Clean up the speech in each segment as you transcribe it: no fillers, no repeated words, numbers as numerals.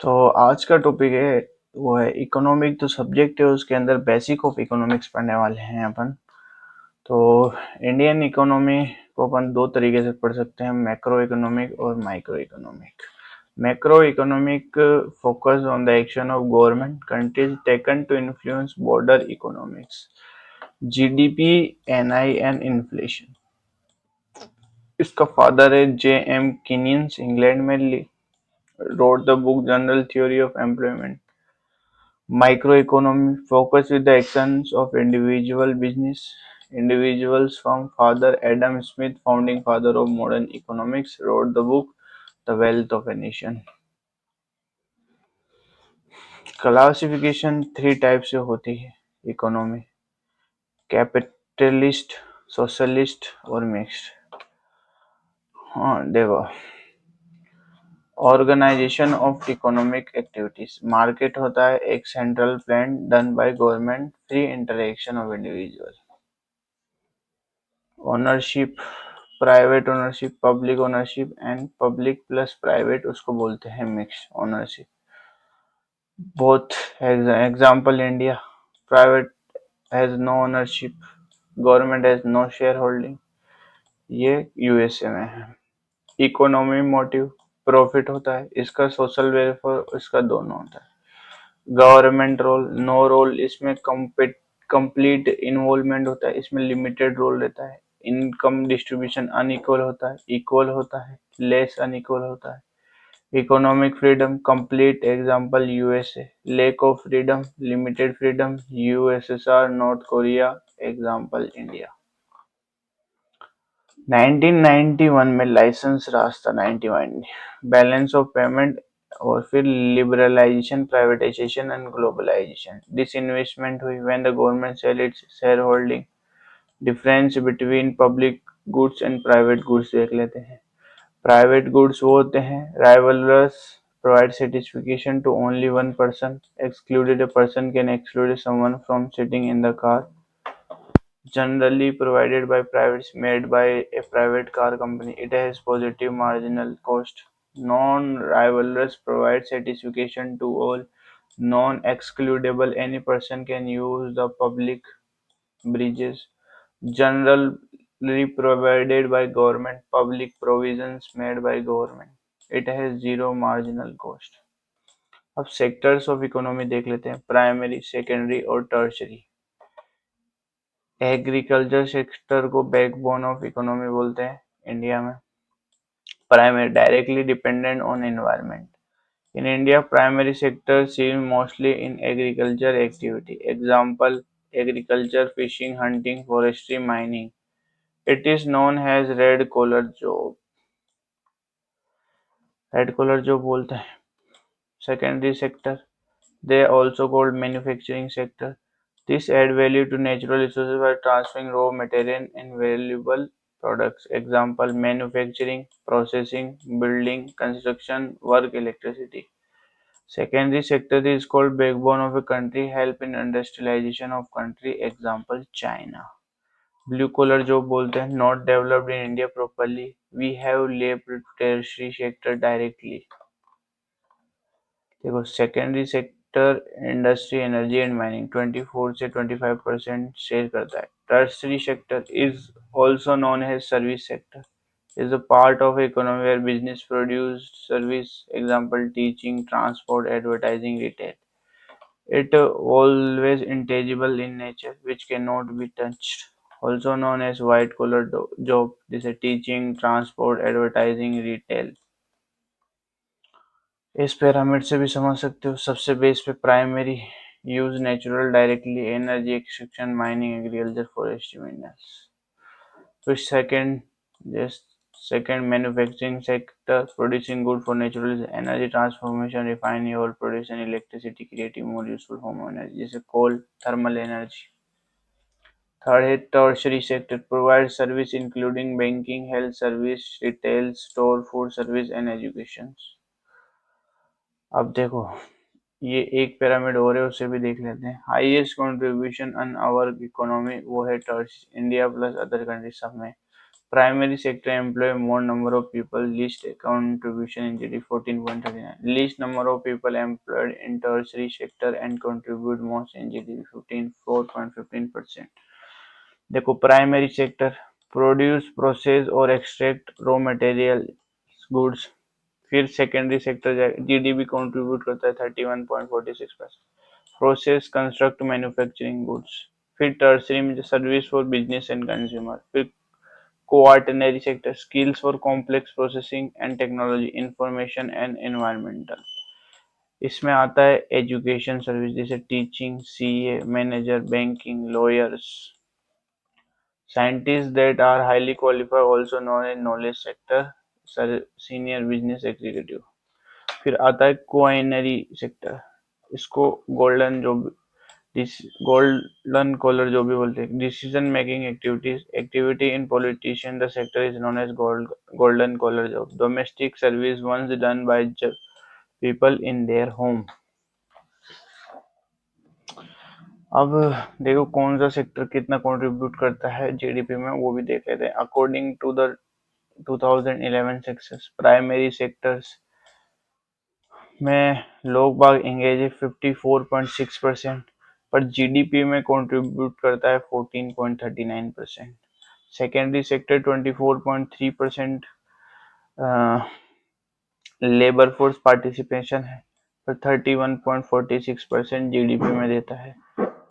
तो आज का टॉपिक है वो है इकोनॉमिक। जो सब्जेक्ट है उसके अंदर बेसिक ऑफ इकोनॉमिक्स पढ़ने वाले हैं अपन। तो इंडियन इकोनॉमी को अपन दो तरीके से पढ़ सकते हैं, मैक्रो इकोनॉमिक और micro economic. Macro economic focus on the action of government countries taken to influence border economics, GDP, NI and inflation. इसका फादर है J.M. Keynes, इंग्लैंड में wrote the book General Theory of Employment. Microeconomy focus with the actions of individual business individuals. From father Adam Smith, founding father of modern economics, wrote the book The Wealth of a Nation. Classification three type से होती है economy: capitalist, socialist और mixed. हाँ देखो, organisation of economic activities. Market होता है एक central plan done by government, free interaction of individual. Ownership, private ownership, public ownership and public plus private, उसको बोलते हैं mix ownership. Both example India, private has no ownership, government has no share holding. ये USA में है। Economy motive, profit होता है इसका, social welfare इसका दोनों होता है। गवर्नमेंट रोल, नो रोल, इसमें कंप्लीट इन्वॉल्वमेंट होता है, इसमें लिमिटेड रोल रहता है। इनकम डिस्ट्रीब्यूशन अनइक्वल होता है, इक्वल होता है, लेस अनइक्वल होता है। Economic freedom complete, example USA. Lake of freedom, limited freedom, USSR, north Korea, example India. 1991 में लाइसेंस रास्ता 91, बैलेंस ऑफ पेमेंट, और फिर liberalisation, privatisation and globalisation. Disinvestment हुई when the government sell its share holding. Difference between public goods and private goods देख लेते हैं। Private goods वो होते हैं rivalrous, provide satisfaction to only one person, excluded a person can exclude someone from sitting in the car, generally provided by privates, made by a private car company. It has positive marginal cost. Non-rivalrous provides satisfaction to all. Non-excludable, any person can use the public bridges. Generally provided by government. Public provisions made by government. It has zero marginal cost. अब sectors of economy देख लेते हैं, primary, secondary और tertiary. Agriculture sector को backbone of economy बोलते हैं India में। Primary, directly dependent on environment. In India, primary sector seen mostly in agriculture activity. Example: agriculture, fishing, hunting, forestry, mining. It is known as red collar job. Red collar job बोलते हैं। Secondary sector, they are also called manufacturing sector. This add value to natural resources by transferring raw material and valuable products. Example: manufacturing, processing, building, construction, work, electricity. Secondary sector is called backbone of a country, help in industrialization of country. Example: China. Blue collar job बोलते हैं, not developed in India properly. We have left tertiary sector directly. देखो, secondary sector industry, energy and mining 24 से 25% share करता है। Tertiary sector is also known as service sector is a part of economy where business produce service. Example: teaching, transport, advertising, retail. It always intangible in nature, which cannot be touched. Also known as white collar job. This is teaching, transport, advertising, retail. इस pyramid से भी समझ सकते हो। सबसे base पे primary, use natural directly, energy extraction, mining, agriculture, forestry, minerals. फिर second manufacturing sector, producing good for natural, energy transformation, refining और production electricity, creating more useful form of energy, जैसे कोल, थर्मल एनर्जी। थर्ड है tertiary sector, provide service including banking, health service, retail, store, food service and education. अब देखो, ये एक pyramid और है, उसे भी देख लेते हैं। Highest contribution on our economy वो है टर्श, इंडिया प्लस अदर कंट्री सब में। Primary sector employ more number of people, least contribution in GDP 14.39. Least number of people employed in tertiary sector and contribute most in GDP 4.15%. देखो primary sector produce process और extract raw material goods. फिर secondary sector GDP contribute करता है 31.46%, process construct manufacturing goods. फिर tertiary में service for business and consumer. फिर quaternary sector skills for complex processing and technology, information and environmental. इसमें आता है एजुकेशन सर्विस जैसे teaching, CA, manager, banking, lawyers. Scientists that are highly qualified also known as knowledge sector, senior business executive। फिर आता है quinary sector, इसको golden job, golden collar जो भी बोलते हैं। Decision making activities, activity in politician, the sector is known as golden collar job. Domestic service once done by people in their home. अब देखो कौन सा सेक्टर कितना कंट्रीब्यूट करता है जीडीपी में, वो भी देख लेते हैं। According to the 2011 census, primary sectors में लोग बाग एंगेज है 54.6%, पर जीडीपी में कंट्रीब्यूट करता है 14.39%। Secondary sector 24.3% labour force participation है, पर 31.46% जीडीपी में देता है,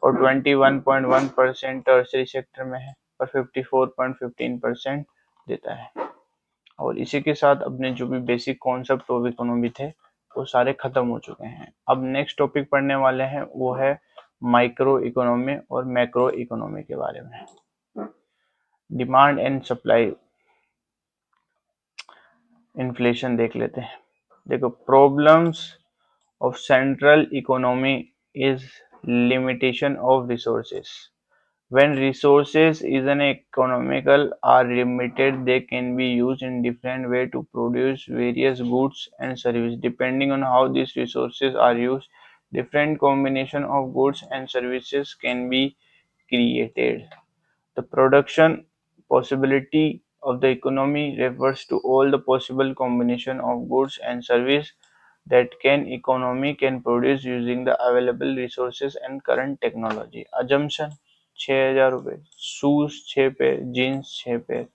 और 21.1% टर्सरी सेक्टर में है, पर 54.15% देता है। और इसी के साथ अपने जो भी बेसिक कॉन्सेप्ट ऑफ इकोनॉमी थे वो सारे खत्म हो चुके हैं। अब नेक्स्ट टॉपिक पढ़ने वाले हैं वो है माइक्रो इकोनॉमी और मैक्रो इकोनॉमी के बारे में। डिमांड एंड सप्लाई, इन्फ्लेशन देख लेते हैं। देखो problems of central economy is limitation of resources. When resources is an economical are limited, they can be used in different way to produce various goods and services. Depending on how these resources are used, different combination of goods and services can be created. The production possibility of the economy refers to all the possible combination of goods and service that can economy can produce using the available resources and current technology. Assumption 6,000 रुपए, shoes 6 pair, jeans 6 pair.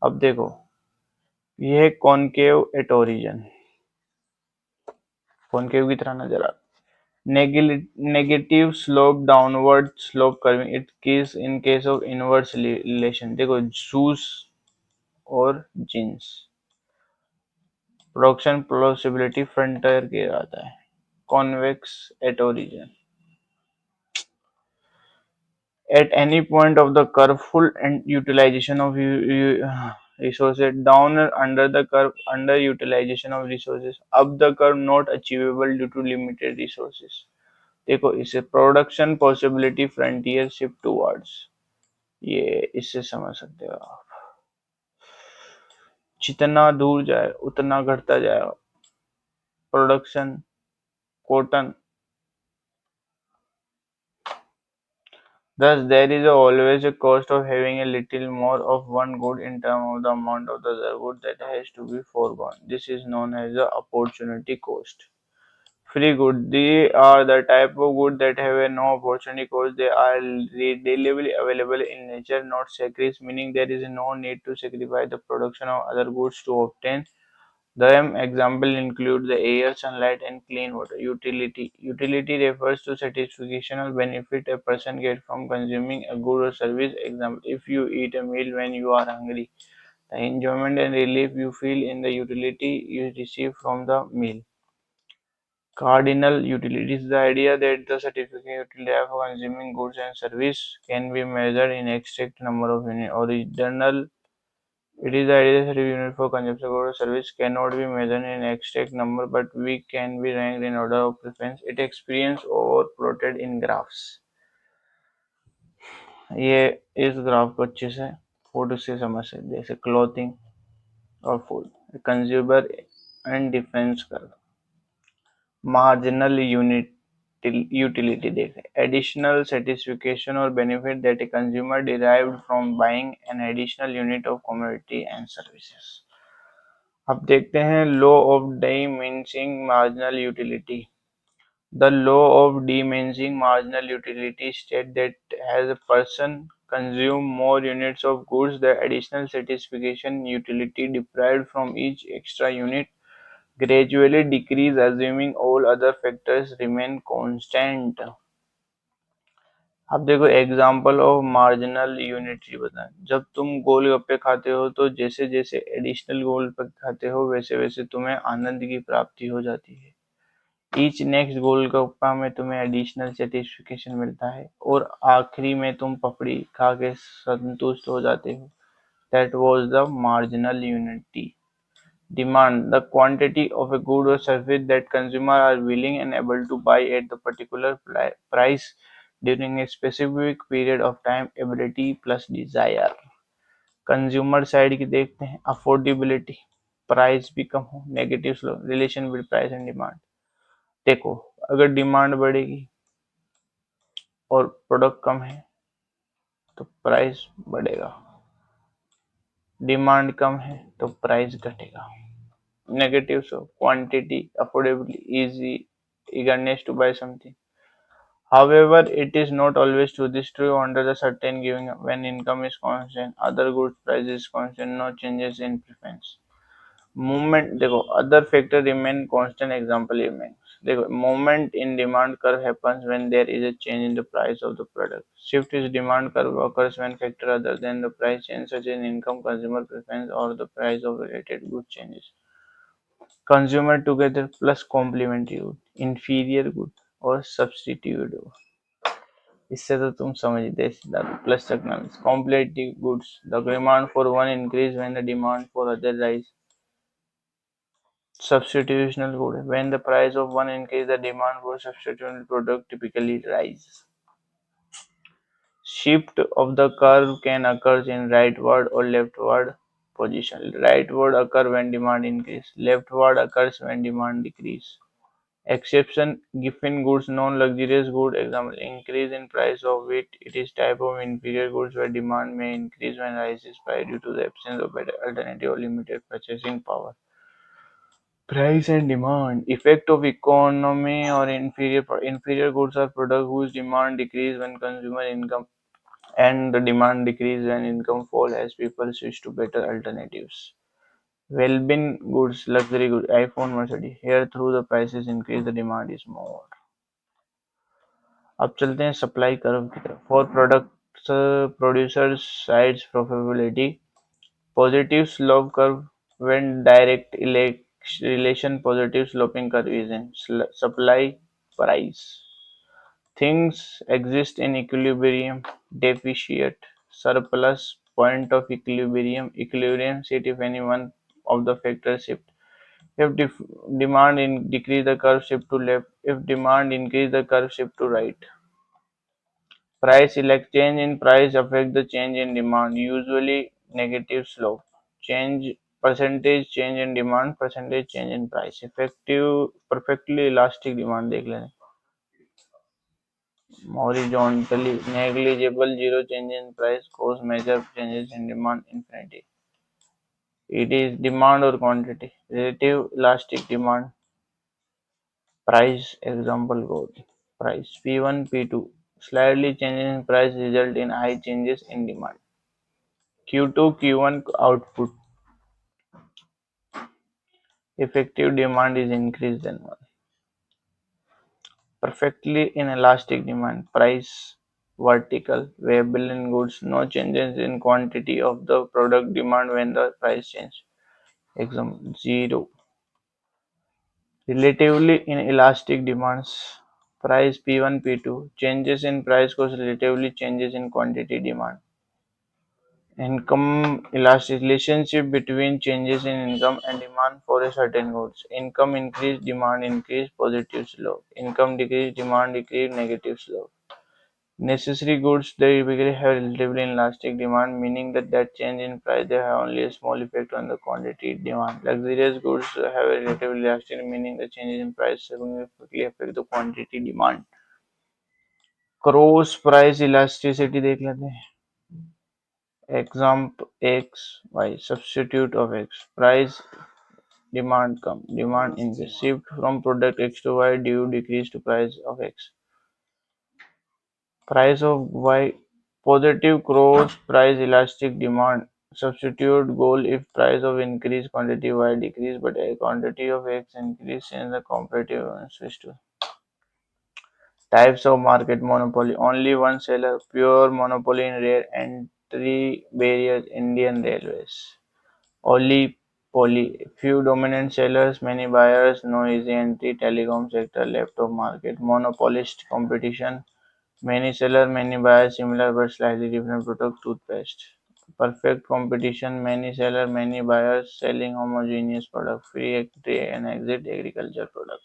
अब देखो ये है concave at origin, concave की तरह नजर आ, negative slope, downward slope curving, it case in case of inverse relation. देखो शूज और जीन्स, प्रोडक्शन पॉसिबिलिटी फ्रंटियर के आता है, convex at origin. At any point of the curve, full and utilization of resources, down or under the curve, underutilization of resources, up the curve, not achievable due to limited resources। देखो इसे production possibility frontier shift towards, ये इससे समझ सकते हो आप। जितना दूर जाए उतना घटता जाएगा production, cotton. Thus, there is always a cost of having a little more of one good in terms of the amount of the other good that has to be foregone. This is known as the opportunity cost. Free good, they are the type of good that have a no opportunity cost. They are readily available in nature, not sacrificed, meaning there is no need to sacrifice the production of other goods to obtain them. Examples include the air, sunlight, and clean water. Utility. Utility refers to satisfactional benefit a person gets from consuming a good or service. Example: if you eat a meal when you are hungry, the enjoyment and relief you feel in the utility you receive from the meal. Cardinal utility is the idea that the satisfaction utility of consuming goods and service can be measured in exact number of units. Original, it is the idea that a unit for consumption of goods or service cannot be measured in exact number, but we can be ranked in order of preference. It experience or plotted in graphs। ये इस graph को अच्छे से photo से समझ सकते, जैसे clothing और food, consumer and defence curve, marginal unit utility देख रहे हैं, additional satisfaction or benefit that a consumer derived from buying an additional unit of commodity and services. अब देखते हैं law of diminishing marginal utility. The law of diminishing marginal utility states that as a person consume more units of goods, the additional satisfaction utility derived from each extra unit gradually decrease assuming all other factors remain constant. अब देखो example of marginal unity बताएं। जब तुम गोलगप्पे खाते हो तो जैसे जैसे एडिशनल गोलगप्पे खाते हो वैसे वैसे तुम्हें आनंद की प्राप्ति हो जाती है। ईच नेक्स्ट गोलगप्पा में तुम्हें एडिशनल सेटिस्फिकेशन मिलता है और आखिरी में तुम पपड़ी खा के संतुष्ट हो जाते हो। That was the marginal unity. Demand: the quantity of a good or service that consumers are willing and able to buy at the particular price during a specific period of time. Ability plus desire. Consumer side की देखते हैं, affordability, price भी कम हो, negative slow, relation with price and demand. देखो अगर demand बढ़ेगी और product कम है तो प्राइस बढ़ेगा, डिमांड कम है तो प्राइस घटेगा। Negatives of quantity, affordability, easy, eagerness to buy something. However, it is not always true. This is true under the certain given when income is constant, other goods price is constant, no changes in preference. Movement देखो other factor remain constant. Example remains. देखो movement in demand curve happens when there is a change in the price of the product. Shift in demand curve occurs when factor other than the price change such as income, consumer preference, or the price of related goods changes. Consumer together plus complementary good, inferior good और substitute good. इससे तो तुम समझ ही देश plus technology. Complementary goods, the demand for one increase when the demand for other rise. Substitutional good, when the price of one increase, the demand for substitutional product typically rise. Shift of the curve can occur in rightward or leftward position. Rightward occur when demand increase. Leftward occurs when demand decrease. Exception: given goods, non-luxurious goods. Example: increase in price of wheat. It is type of inferior goods where demand may increase when rises price due to the absence of better alternative or limited purchasing power. Price and demand effect of economy or inferior goods are products whose demand decrease when consumer income and the demand decrease when income fall as people switch to better alternatives. Well-being goods, luxury goods, iPhone, Mercedes. Here through the prices increase, the demand is more. अब चलते हैं supply curve की तरफ। For products producers sides profitability, positive slope curve when direct relation positive sloping curve is in supply price. Things exist in equilibrium, deficit, surplus, point of equilibrium, equilibrium state if any one of the factors shift. If demand decrease, the curve shift to left. If demand increase, the curve shift to right. Price select change in price affect the change in demand, usually negative slope. Change percentage change in demand, percentage change in price. Effective perfectly elastic demand देख लें. Horizontally negligible zero change in price cause major changes in demand infinity. It is demand or quantity. Relative elastic demand. Price example gold. Price P1 P2. Slightly changes in price result in high changes in demand. Q2 Q1 output. Effective demand is increased than one. Perfectly inelastic demand. Price vertical. Variable in goods. No changes in quantity of the product demand when the price change. Example 0. Relatively inelastic demands. Price P1 P2. Changes in price cause relatively changes in quantity demand. Income elastic relationship between changes in income and demand for a certain goods. Income increase, demand increase, positive slope. Income decrease, demand decrease, negative slope. Necessary goods they typically have relatively inelastic demand, meaning that change in price they have only a small effect on the quantity demand. Luxurious goods have a relatively elastic, meaning the changes in price significantly affect the quantity demand. Cross price elasticity देख लेते हैं. Example x y substitute of x price demand come demand increase shift from product x to y due decrease to price of x price of y positive cross price elastic demand substitute goal if price of increase quantity y decrease but a quantity of x increase in the competitive switch to types of market monopoly only one seller pure monopoly in rare entry barriers Indian Railways Oligopoly: few dominant sellers, many buyers, no easy entry. Telecom sector, laptop market, monopolist competition, many sellers, many buyers, similar but slightly different product. Toothpaste: perfect competition, many sellers, many buyers, selling homogeneous product. Free entry and exit, agriculture product.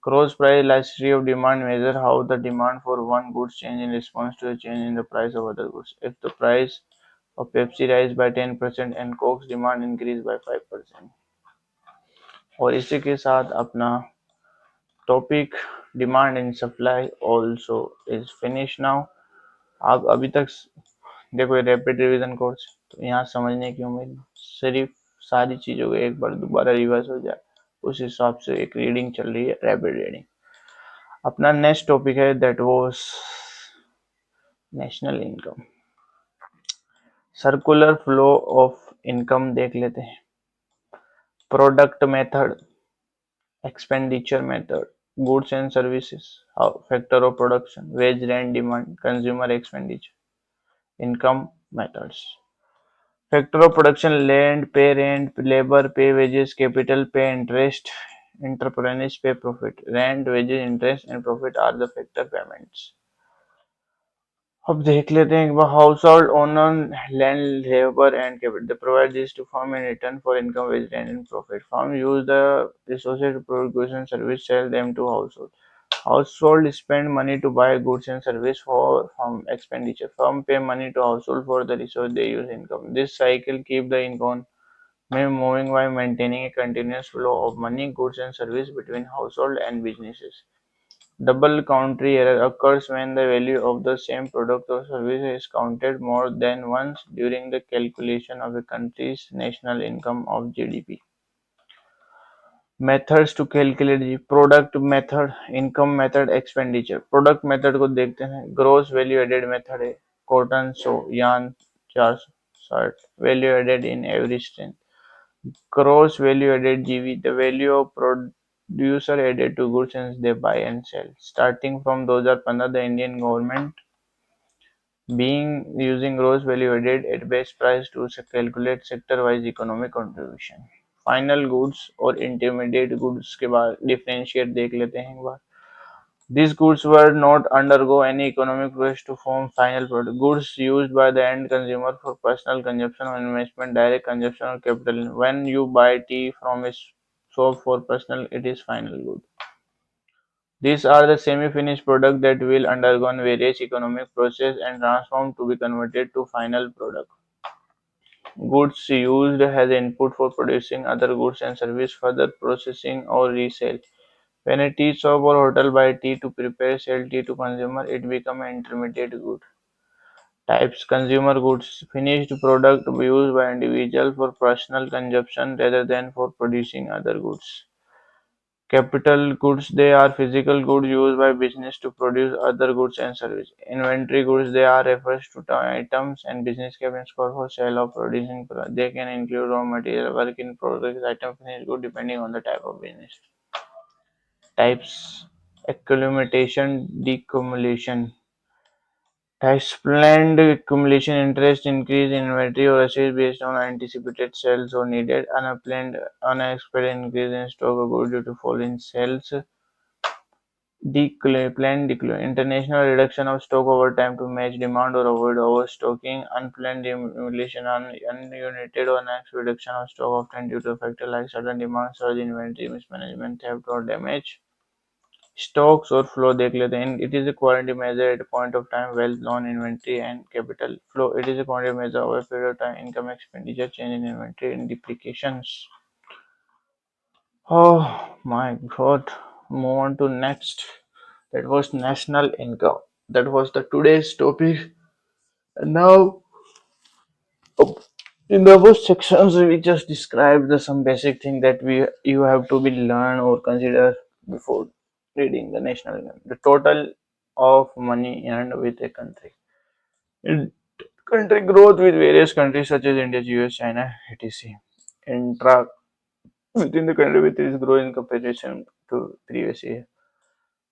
Cross price elasticity of demand measure how the demand for one goods change in response to a change in the price of other goods. If the price of Pepsi rise by 10% and Coke's demand increase by 5%. और इसी के साथ अपना topic demand and supply also is finish now. आप अभी तक देखो rapid revision course तो यहाँ समझने की उम्मीद सिर्फ सारी चीज़ों को एक बार दोबारा रिवर्स हो जाए उस हिसाब से एक रीडिंग चल रही है रैपिड रीडिंग. अपना नेक्स्ट टॉपिक है that was national income circular flow of income देख लेते हैं. Product method expenditure method, goods and services, factor of production, wage, rent, demand, consumer expenditure, income methods. Factor of production: land, pay rent, labor, pay wages, capital, pay interest, entrepreneurs pay profit. Rent, wages, interest and profit are the factor payments. अब देख लेते हैं एक बार household owner land, labor and capital. They provide this to firm in return for income, wage, rent and profit. Firm use the resources to produce goods and service, sell them to household. Household spend money to buy goods and service for firm expenditure. Firm pay money to household for the resource they use income. This cycle keep the income moving while maintaining a continuous flow of money, goods and service between household and businesses. Double country error occurs when the value of the same product or service is counted more than once during the calculation of a country's national income of GDP. Methods to calculate the product method, income method, expenditure. Product method को देखते हैं. Gross value added method है. Cotton, sew, yarn, charge, shirt. Value added in every strand. Gross value added (GV), the value of producer added to goods and they buy and sell. Starting from 2015, the Indian government being using gross value added at base price to calculate sector-wise economic contribution. Final goods और intermediate goods के बाद differentiate देख लेते हैं एक बार. These goods were not undergo any economic process to form final product. Goods used by the end consumer for personal consumption or investment, direct consumption or capital. When you buy tea from a shop for personal, it is final good. These are the semi-finished products that will undergo various economic process and transform to be converted to final product. Goods used as input for producing other goods and service, further processing or resale. When a tea shop or hotel buy tea to prepare, sell tea to consumer, it become an intermediate good. Types: consumer goods, finished product used by individual for personal consumption rather than for producing other goods. Capital goods, they are physical goods used by business to produce other goods and services. Inventory goods, they are refers to items and business can store for sale or producing. They can include raw material, work in progress, item, finished good depending on the type of business. Types: accumulation, decumulation. Types: planned accumulation, interest increase in inventory or assets based on anticipated sales or needed. Unplanned, unexpected increase in stock of goods due to fall in sales. Planned international reduction of stock over time to match demand or avoid overstocking. Unplanned accumulation, ununited or unexpected reduction of stock often due to factors like sudden demand surge, inventory mismanagement, theft or damage. Stocks और flow देख लेते हैं. It is a quantity measure at a point of time, wealth, loan, inventory and capital flow. It is a quantity measure over a period of time, income, expenditure, change in inventory and depreciations. Oh my god. Move on to next. That was national income. That was the today's topic. And now in the first sections we just described the some basic thing that we you have to be learn or consider before reading the national income. The total of money earned with a country. In country growth with various countries such as India, US, China, etc. Intra within the country with is growing in comparison to previous year.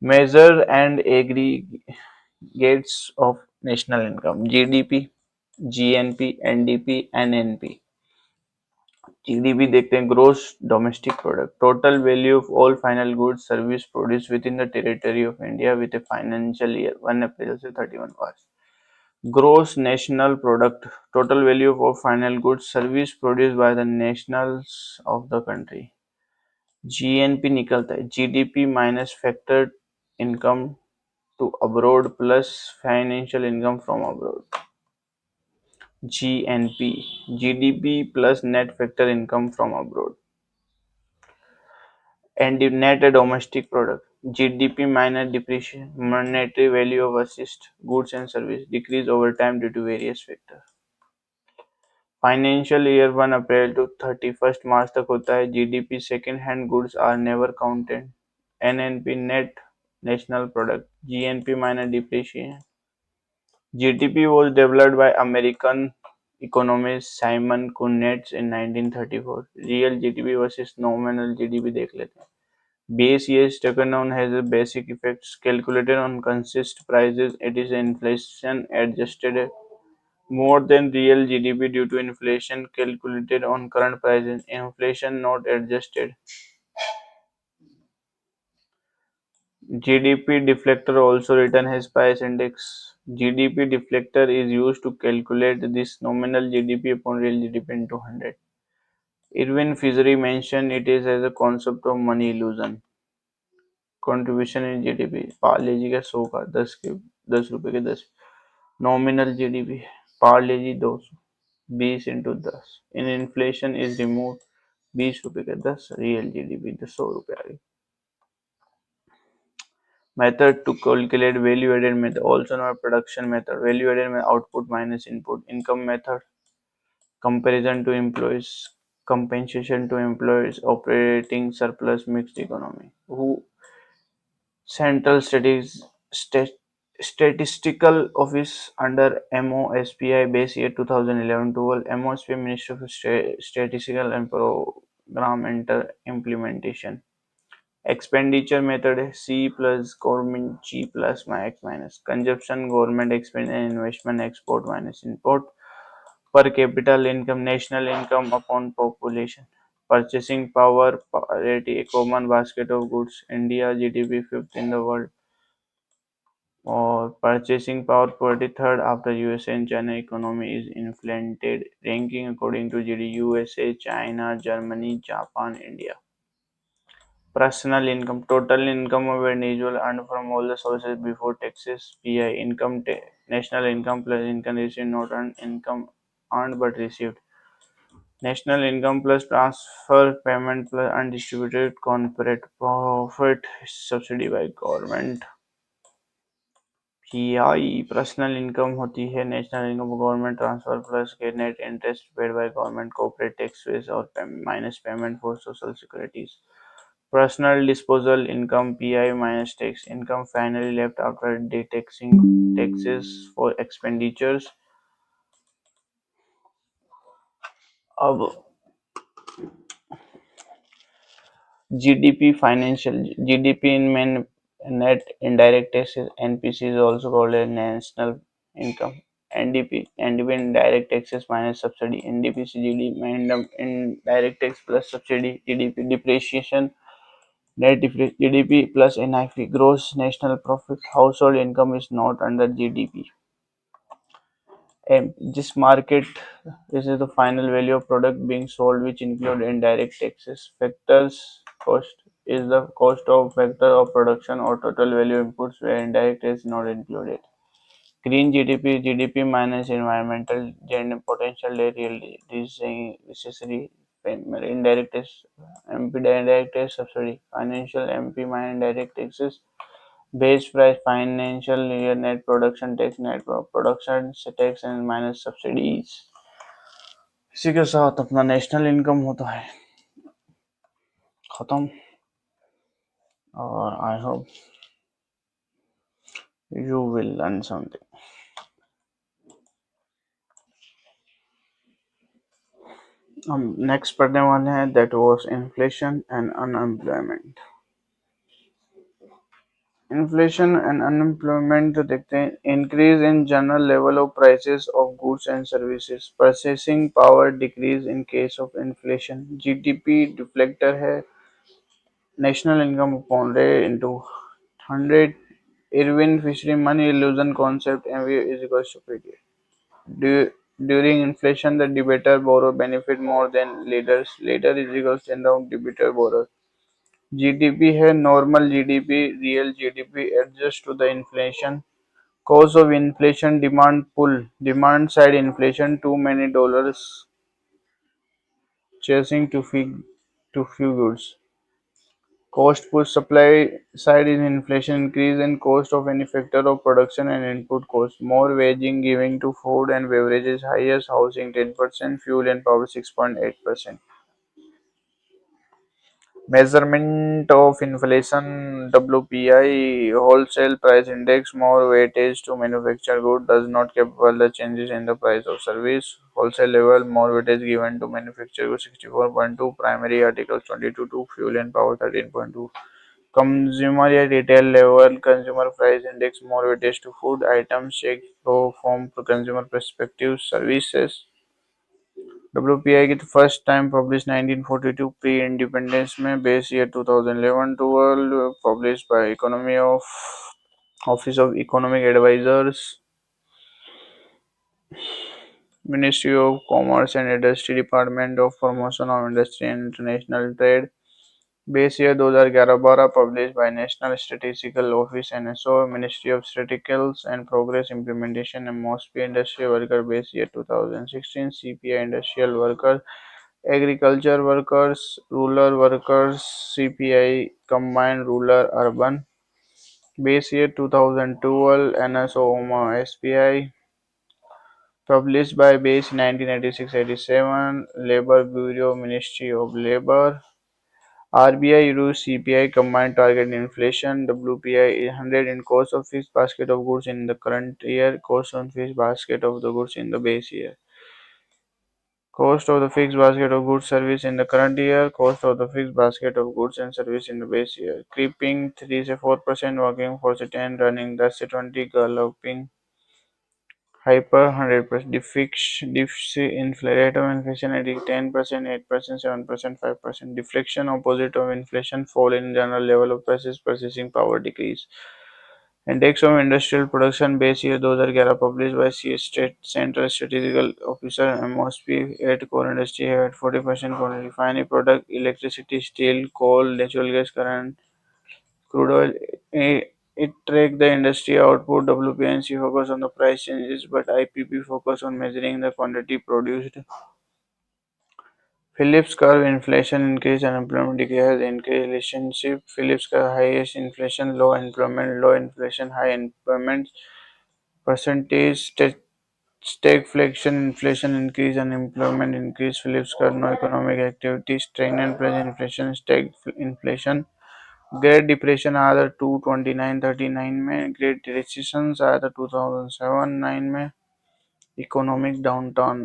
Measure and aggregates of national income: GDP, GNP, NDP, NNP. GDP देखते हैं, gross domestic product, total value of all final goods service produced within the territory of India with a financial year 1 April से 31 March. Gross national product, total value of all final goods service produced by the nationals of the country. GNP निकलता है GDP minus factored income to abroad plus financial income from abroad. GNP, GDP plus net factor income from abroad. And the net domestic product, GDP minus depreciation, monetary value of assist goods and service decrease over time due to various factors. Financial year 1 April to 31 March तक होता है. GDP second hand goods are never counted. NNP net national product. GNP minus depreciation. GDP was developed by American economist Simon Kuznets in 1934. Real GDP versus nominal GDP देख लेते हैं. Base years taken on has a basic effects calculated on consist prices. It is inflation adjusted more than real GDP due to inflation calculated on current prices. Inflation not adjusted. GDP deflector also written as price index. GDP deflector is used to calculate this nominal GDP upon real GDP into 100. Irwin Fisher mentioned it is as a concept of money illusion. Contribution in GDP. Parle जी का 100 का 10 रुपए के 10. Nominal GDP. Parle ji 200. 20 into 10. In inflation is removed. 20 रुपए का 10. Real GDP तो 100 रुपए आ गई. Method to calculate value added method, also known as production method. Value added method, output minus input. Income method, comparison to employees, compensation to employees, operating surplus, mixed economy. Who Central Statistical Office under MOSPI base year 2011-12. MOSPI Ministry of Statistical and Program Implementation. Expenditure method है C plus government G plus max minus. Consumption government expenditure investment export minus import. Per capita income national income upon population. Purchasing power parity a common basket of goods. India GDP fifth in the world. Or purchasing power parity third after USA and China. Economy is inflated. Ranking according to GDP USA, China, Germany, Japan, India. Personal income, total income of an individual earned from all the sources before taxes. PI, national income plus income received, not earned income earned but received. National income plus transfer payment plus undistributed corporate profit subsidy by government. PI, personal income होती है national income government transfer plus के net interest paid by government corporate taxes और minus payment for social securities. Personal disposal income PI minus tax income finally left after deducting taxes for expenditures. अब GDP financial GDP in main net indirect taxes NPC is also called a national income. NDP indirect taxes minus subsidy. NDPC GDP indirect tax plus subsidy. GDP depreciation. Net GDP plus NIP, gross national profit. Household income is not under GDP. And this market, this is the final value of product being sold, which include indirect taxes, factors, cost. is the cost of factor of production or total value inputs where indirect is not included. Green GDP, GDP minus environmental potential necessary payment, indirect tax, MP indirect tax subsidy, financial MP minus indirect taxes, base price, financial year net production tax, net production tax and minus subsidies. इसी के साथ अपना national income होता है खत्म और I hope you will learn something. हम next पढ़ने वाले हैं that was inflation and unemployment. Inflation and unemployment देखते हैं. Increase in general level of prices of goods and services, purchasing power decrease in case of inflation. GDP deflator है national income upon real into 100. Irving Fisher's money illusion concept MV is equals to PT. During inflation, the debater borrow benefit more than leaders. Leader is equals to down debater borrow. GDP है normal GDP, real GDP adjust to the inflation. Cause of inflation demand pull. Demand side inflation too many dollars chasing to few goods. Cost push supply side is inflation increase in cost of any factor of production and input cost. More waging giving to food and beverages, highest housing 10%, fuel and power 6.8%. Measurement of inflation WPI wholesale price index. More weightage to manufactured good does not capable the changes in the price of service. Wholesale level more weightage given to manufactured good 64.2, primary articles 22 to fuel and power 13.2. Consumer या retail level consumer price index more weightage to food items checked from consumer perspective services. WPI की first time publish 1942 pre independence में. Base year 2011-12 publish by economy of office of economic advisers ministry of commerce and industry department of promotion of industry and international trade. Base year 2011-12 published by National Statistical Office NSO, Ministry of Statistics and Progress Implementation and MOSPI Industry Worker. Base year 2016 CPI Industrial Worker, Agriculture Workers, Rural Workers, CPI Combined Rural Urban. Base year 2012 NSO SPI published by Base 1986-87, Labor Bureau, Ministry of Labor. RBI used CPI combined target inflation. WPI is 100 in cost of fixed basket of goods in the current year, cost of fixed basket of the goods in the base year. Cost of the fixed basket of goods service in the current year, cost of the fixed basket of goods and service in the base year. Creeping 3 से 4%, walking 4 से 10, running 10 से 20, galloping hyper 100%. Rate of inflation at 10%, 8%, 7%, 5%. Deflection opposite of inflation, fall in general level of prices, purchasing power decrease. Index of industrial production base year 2011 published by State Central Statistical Officer MOSP at core industry at 40% for refinery product, electricity, steel, coal, natural gas, current, crude oil. It track the industry output. WPNC focus on the price changes, but IPP focus on measuring the quantity produced. Phillips curve inflation increase unemployment decay has increased relationship. Phillips curve highest inflation, low employment, low inflation, high employment percentage. Stagflation inflation increase unemployment increase. Phillips curve no economic activity. Stagnant plus inflation stagflation. Great depression आया था 229-39 में. Great recessions आया था 2007-9 में. Economic downtown.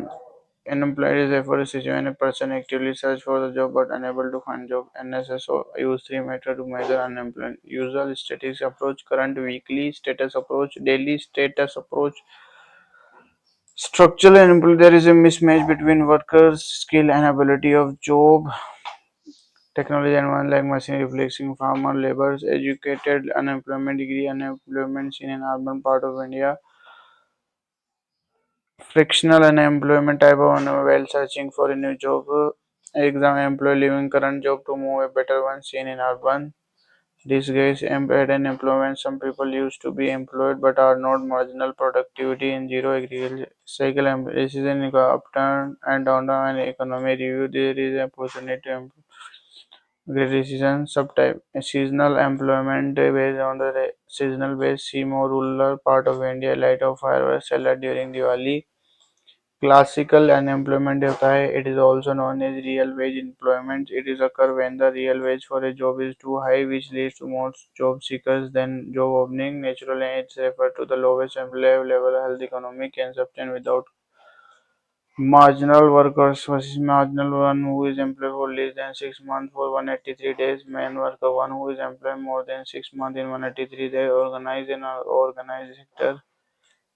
Unemployed is therefore a situation when a person actively search for the job but unable to find job. NSSO use three methods to measure unemployment: usual statistics approach, current weekly status approach, daily status approach. Structural unemployment, there is a mismatch between workers' skill and ability of job. Technology environment like machine replacing farmer laborers. Educated unemployment, degree unemployment seen in urban part of India. Frictional unemployment type of while searching for a new job. Exam employee leaving current job to move a better one seen in urban. Disguise hidden employment. Some people used to be employed but are not. Marginal productivity in zero agriculture cycle. This is an upturn and downturn and economy review. There is a opportunity to great decision subtype. Seasonal employment based on the seasonal base. See more rural part of India. Light of fireworks salad during Diwali. Classical unemployment होता है. It is also known as real wage employment. It is occur when the real wage for a job is too high, which leads to more job seekers than job opening. Naturally, it's referred to the lowest employment level health economy can sustain without marginal workers versus marginal one who is employed for less than 6 months for 183 days. Man worker one who is employed more than 6 months in 183 days. Organized in an organized sector.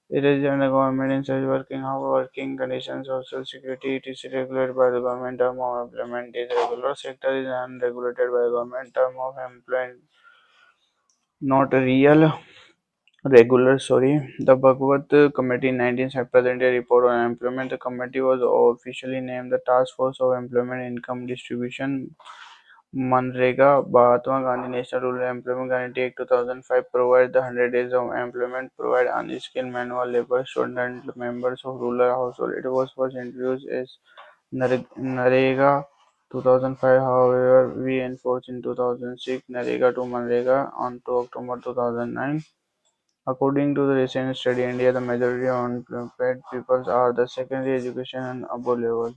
It is when the government in such working how working conditions, social security, it is regulated by the government term of employment is regular sector is unregulated by government term of employment, not a real regular. Sorry. The Bhagwat Committee in 1970 presented a report on employment. The committee was officially named the Task Force of Employment Income Distribution Manrega. Mahatma Gandhi National Rural Employment Guarantee Act 2005 provides the 100 days of employment provide unskilled manual labor student members of rural household. It was first introduced as Narega 2005. However, we enforced in 2006 Narega to Manrega on to October 2009. According to the recent study, India the majority of unemployed people are the secondary education and above level.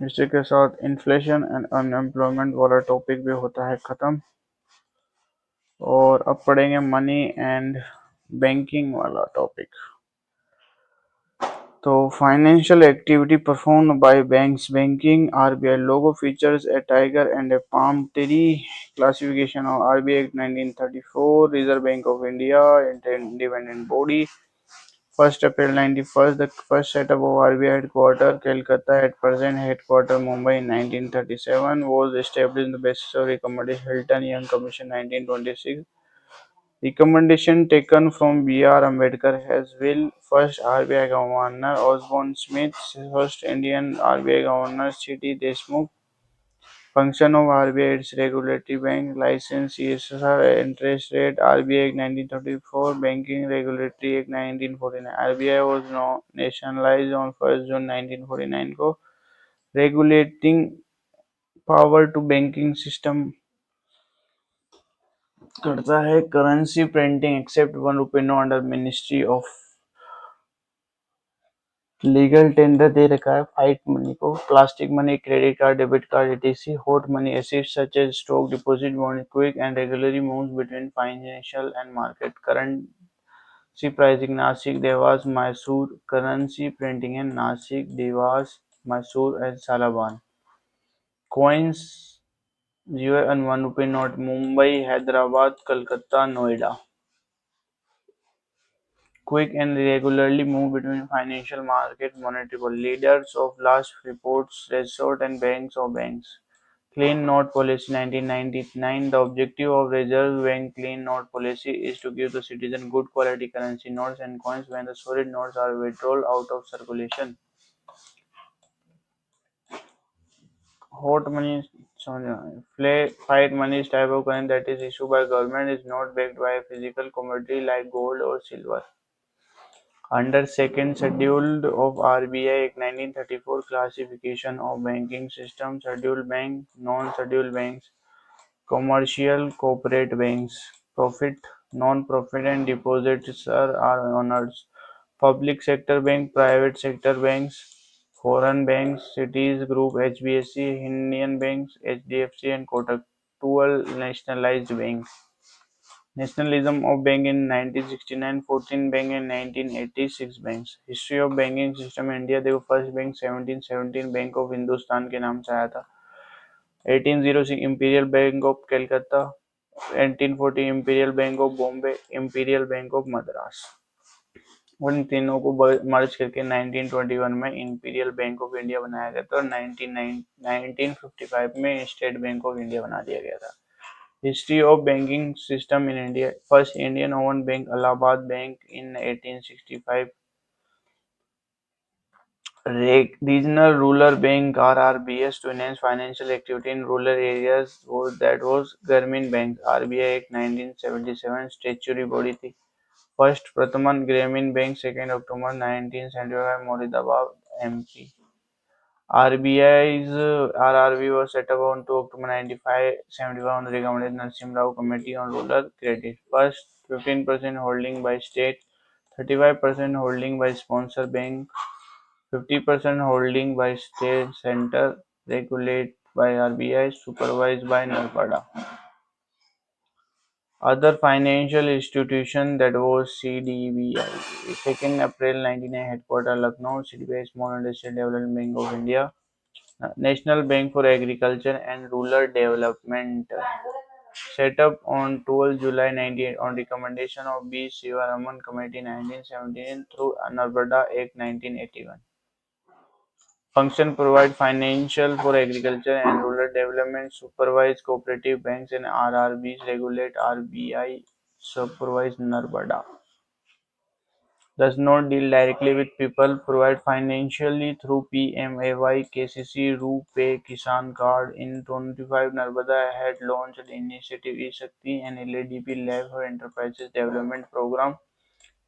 इसी के साथ inflation and unemployment वाला topic भी होता है ख़त्म और अब पढ़ेंगे मनी एंड बैंकिंग वाला टॉपिक. तो financial activity performed by banks. Banking RBI logo features A tiger and A palm tree. Classification of RBI act 1934. Reserve bank of India independent body. 1st April 91st, the first setup of RBI headquarter, Calcutta, at present headquarter Mumbai in 1937, was established on the basis of recommendation Hilton Young Commission 1926. Recommendation taken from B.R. Ambedkar as will. First RBI Governor Osborne Smith, first Indian RBI Governor C.T. Deshmukh. Function of RBI, its regulatory bank license, CSR, interest rate, RBI Act 1934, Banking Regulatory Act 1949. RBI was nationalized on 1st June 1949 को regulating power to banking system करता है. Currency printing except 1 rupee no under Ministry of legal tender दे रखा है. Fiat money को plastic money, credit card, debit card, etc. Hot money assets such as stock deposit bond quick and regularly moves between financial and market. Currency pricing Nashik, Dewas, Mysore. Currency printing in Nashik, Dewas, Mysore and Salboni. Coins 0 and 1 rupee note Mumbai, Hyderabad, Calcutta, Noida. Quick and regularly move between financial market monetary leaders of last reports, resort and banks of banks. Clean note policy 1999. The objective of Reserve Bank clean note policy is to give the citizen good quality currency notes and coins when the solid notes are withdrawn out of circulation. Hot money, fiat money is type of currency that is issued by government is not backed by a physical commodity like gold or silver. Under second schedule of RBI Act 1934 classification of banking system, scheduled bank, non-scheduled banks, commercial corporate banks, profit, non-profit and deposits are honors, public sector bank, private sector banks, foreign banks, cities group HBSC, Indian banks, HDFC and Kotak, 12 nationalized banks. Nationalism of bank in 1969, 14 bank in 1986 banks. History of banking system in India. देखो first bank 1717 bank of Hindustan के नाम से आया था. 1806 imperial bank of Calcutta. 1840 imperial bank of Bombay. Imperial bank of Madras. उन तीनों को मर्ज करके 1921 में इंपीरियल बैंक ऑफ इंडिया बनाया गया था और 1955 में स्टेट बैंक ऑफ इंडिया बना दिया गया था. History of banking system in India. First Indian owned bank Allahabad Bank in 1865. Regional Rural Bank RRBS to enhance financial activity in rural areas that was Grameen Bank RBI Act 1977 statutory body थी. First Prathaman Grameen Bank 2nd October 1975 Moradabad MP. RBI's RRB was set up on 2 October 1975 on the recommendation Narasimha Rao Committee on Rural Credit. First 15% holding by state, 35% holding by sponsor bank, 50% holding by state center, regulated by RBI, supervised by NARPADA. Other financial institution that was CDBI. 2nd April 1999 headquarter Lucknow, CDBI Small Industrial Development Bank of India. National Bank for Agriculture and Rural Development. Set up on 12 July 1998 on recommendation of B. Sivaraman Committee 1917 through Narmada Act 1981. Function provide financial for agriculture and rural development, supervise cooperative banks and RRBs, regulate RBI, supervise Narmada. Does not deal directly with people, provide financially through PMAY, KCC, RuPay, Kisan Card. In 25, Narmada had launched the initiative E-Shakti and LADP Lab for Enterprises Development Program.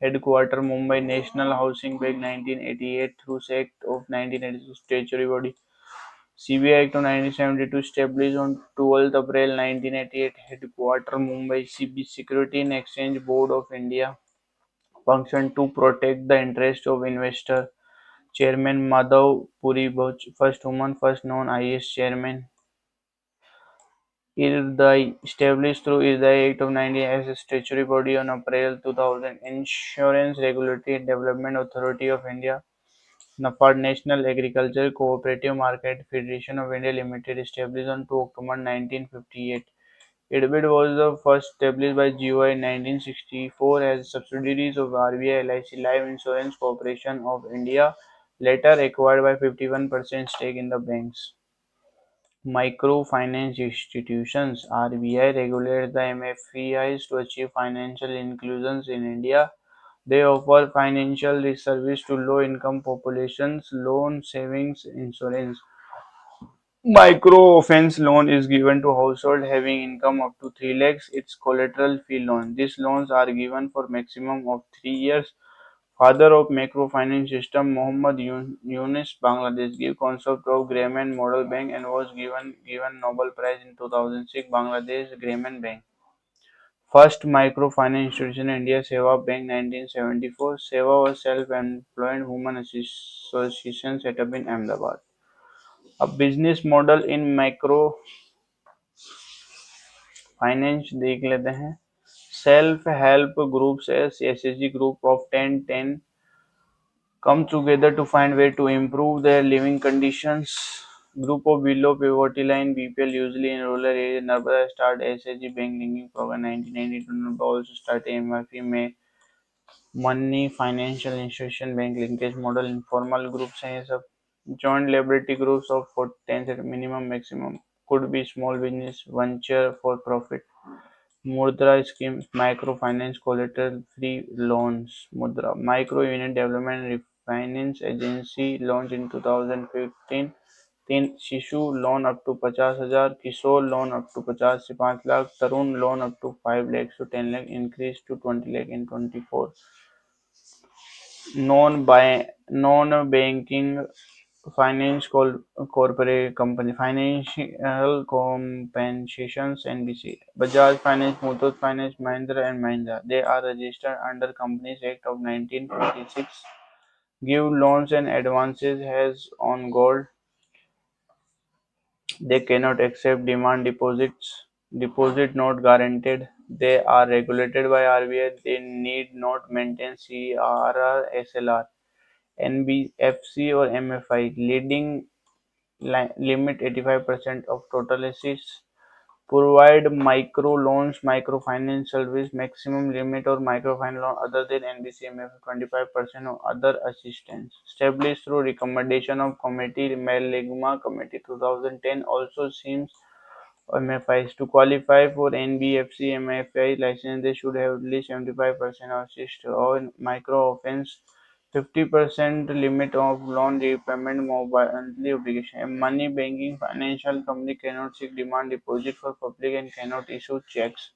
Headquarter Mumbai National Housing Bank 1988 through Act of 1982 statutory body. CBI Act of 1972 established on 12th April 1988. Headquarter Mumbai CB Security and Exchange Board of India. Function to protect the interest of investor. Chairman Madhav Puri Bach, first woman, first non-IAS chairman. IRDAI, established through IRDAI Act of 19 as a statutory body on April 2000. Insurance Regulatory and Development Authority of India. NAFAD, National Agricultural Cooperative Market Federation of India Limited, established on 2 October 1958. IRBID was the first established by GOI in 1964 as subsidiaries of RBI LIC Life Insurance Corporation of India, later acquired by 51% stake in the banks. Microfinance institutions. RBI regulates the MFIs to achieve financial inclusion in India. They offer financial service to low-income populations, loan, savings, insurance. Microfinance loan is given to household having income up to 3 lakhs. It's collateral-free loan. These loans are given for maximum of 3 years. Father of microfinance system, Mohammad Yunus, Bangladesh, gave concept of Grameen Model Bank and was given Nobel Prize in 2006. Bangladesh Grameen Bank. First microfinance institution in India, Seva Bank 1974. Seva was self-employed women association set up in Ahmedabad. A business model in microfinance देख लेते हैं. Self help groups as SSG group of 10 come together to find way to improve their living conditions. Group of below poverty line BPL usually in rural areas. Narmada start SSG bank linking program 1992. Narmada also started MFI में money financial institution bank linkage model. Informal groups हैं ये सब. Joint liability groups of 10 set minimum maximum could be small business venture for profit. Mudra scheme microfinance collateral free loans. Mudra micro unit development refinance agency launched in 2015. 3 Shishu loan up to 50,000, Kishor loan up to 50 से 5 lakh, Tarun loan up to 5 lakhs to 10 lakh, increased to 20 lakh in 24. Non-banking finance corporate company financial compensations NBC Bajaj Finance, Muthoot Finance, Mahindra and Mahindra. They are registered under Companies Act of 1956. Give loans and advances as on gold. They cannot accept demand deposits. Deposit not guaranteed. They are regulated by RBI. They need not maintain CRR, SLR. NBFC or MFI leading limit 85% of total assets. Provide micro loans, microfinance service, maximum limit or microfinance loan other than NBC MFI 25% of other assistance. Established through recommendation of committee Meligma Committee 2010 also seems MFIs. To qualify for NBFC MFI license, they should have at least 75% of assist or micro offense, 50% limit of loan repayment, monthly obligation. A money banking financial company cannot seek demand deposit for public and cannot issue checks.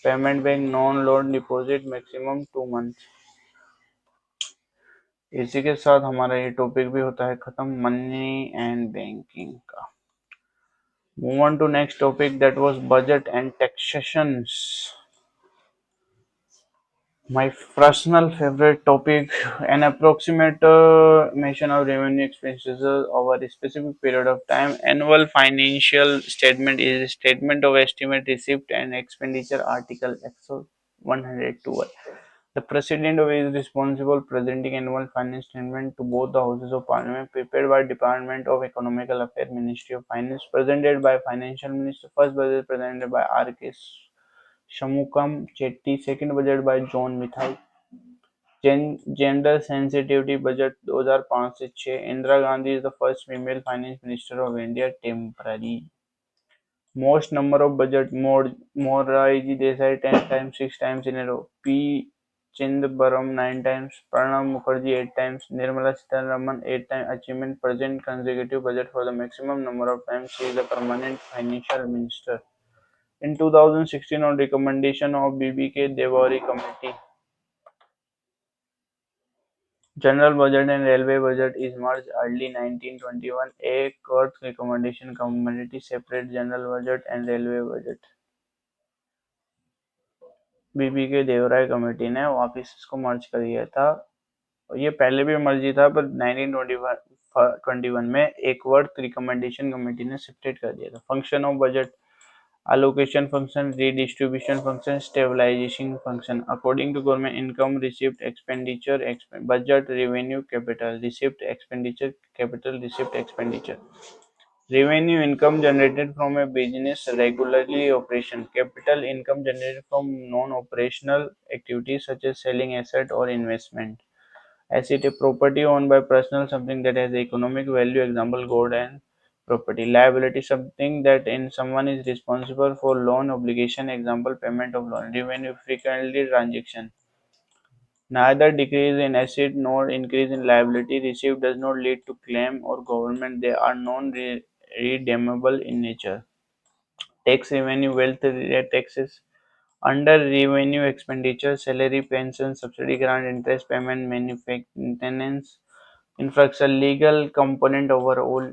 Payment bank non-loan deposit maximum 2 months. इसी के साथ हमारा ये topic भी होता है खत्म, money and banking का. Move on to next topic, that was budget and taxations. My personal favorite topic, an approximate estimation of revenue expenses over a specific period of time. Annual financial statement is a statement of estimate, receipt and expenditure. Article Exo 112. The President is responsible presenting annual finance statement to both the Houses of Parliament, prepared by Department of Economical Affairs, Ministry of Finance, presented by Financial Minister. First budget presented by R.K. Shanmugam Chetty, second budget by John Mithai. Gender sensitivity budget 2005 से 6. Indira Gandhi is the first female finance minister of India temporary. Most number of budget, Morarji Desai 10 times, 6 times in a row. P. Chidambaram 9 times, Pranab Mukherjee 8 times, Nirmala Sitharaman 8 times. Achievement, present consecutive budget for the maximum number of times she is the permanent financial minister. In 2016, on recommendation of BBK Devari Committee, General Budget and Railway Budget is merged early 1921. A court recommendation committee separate General Budget and Railway Budget. BBK Devaraya committee ने वापिस इसको मर्ज कर दिया था. ये पहले भी मर्जी था पर 1921 में एक वर्ड रिकमेंडेशन कमेटी ने सेपरेट कर दिया था. Function of budget, allocation function, redistribution function, stabilization function. According to government, income, receipt, expenditure, budget, revenue, capital, receipt, expenditure, capital, receipt, expenditure. Revenue, income generated from a business regularly operation. Capital, income generated from non-operational activities such as selling asset or investment. Asset, a property owned by personal, something that has economic value, example gold and property. Liability, something that in someone is responsible for loan obligation, example payment of loan. Revenue, frequently transaction. Neither decrease in asset nor increase in liability received does not lead to claim or government. They are non-redeemable in nature. Tax revenue, wealth taxes. Under revenue expenditure, salary, pension, subsidy, grant, interest payment, maintenance, infrastructure, legal component overall.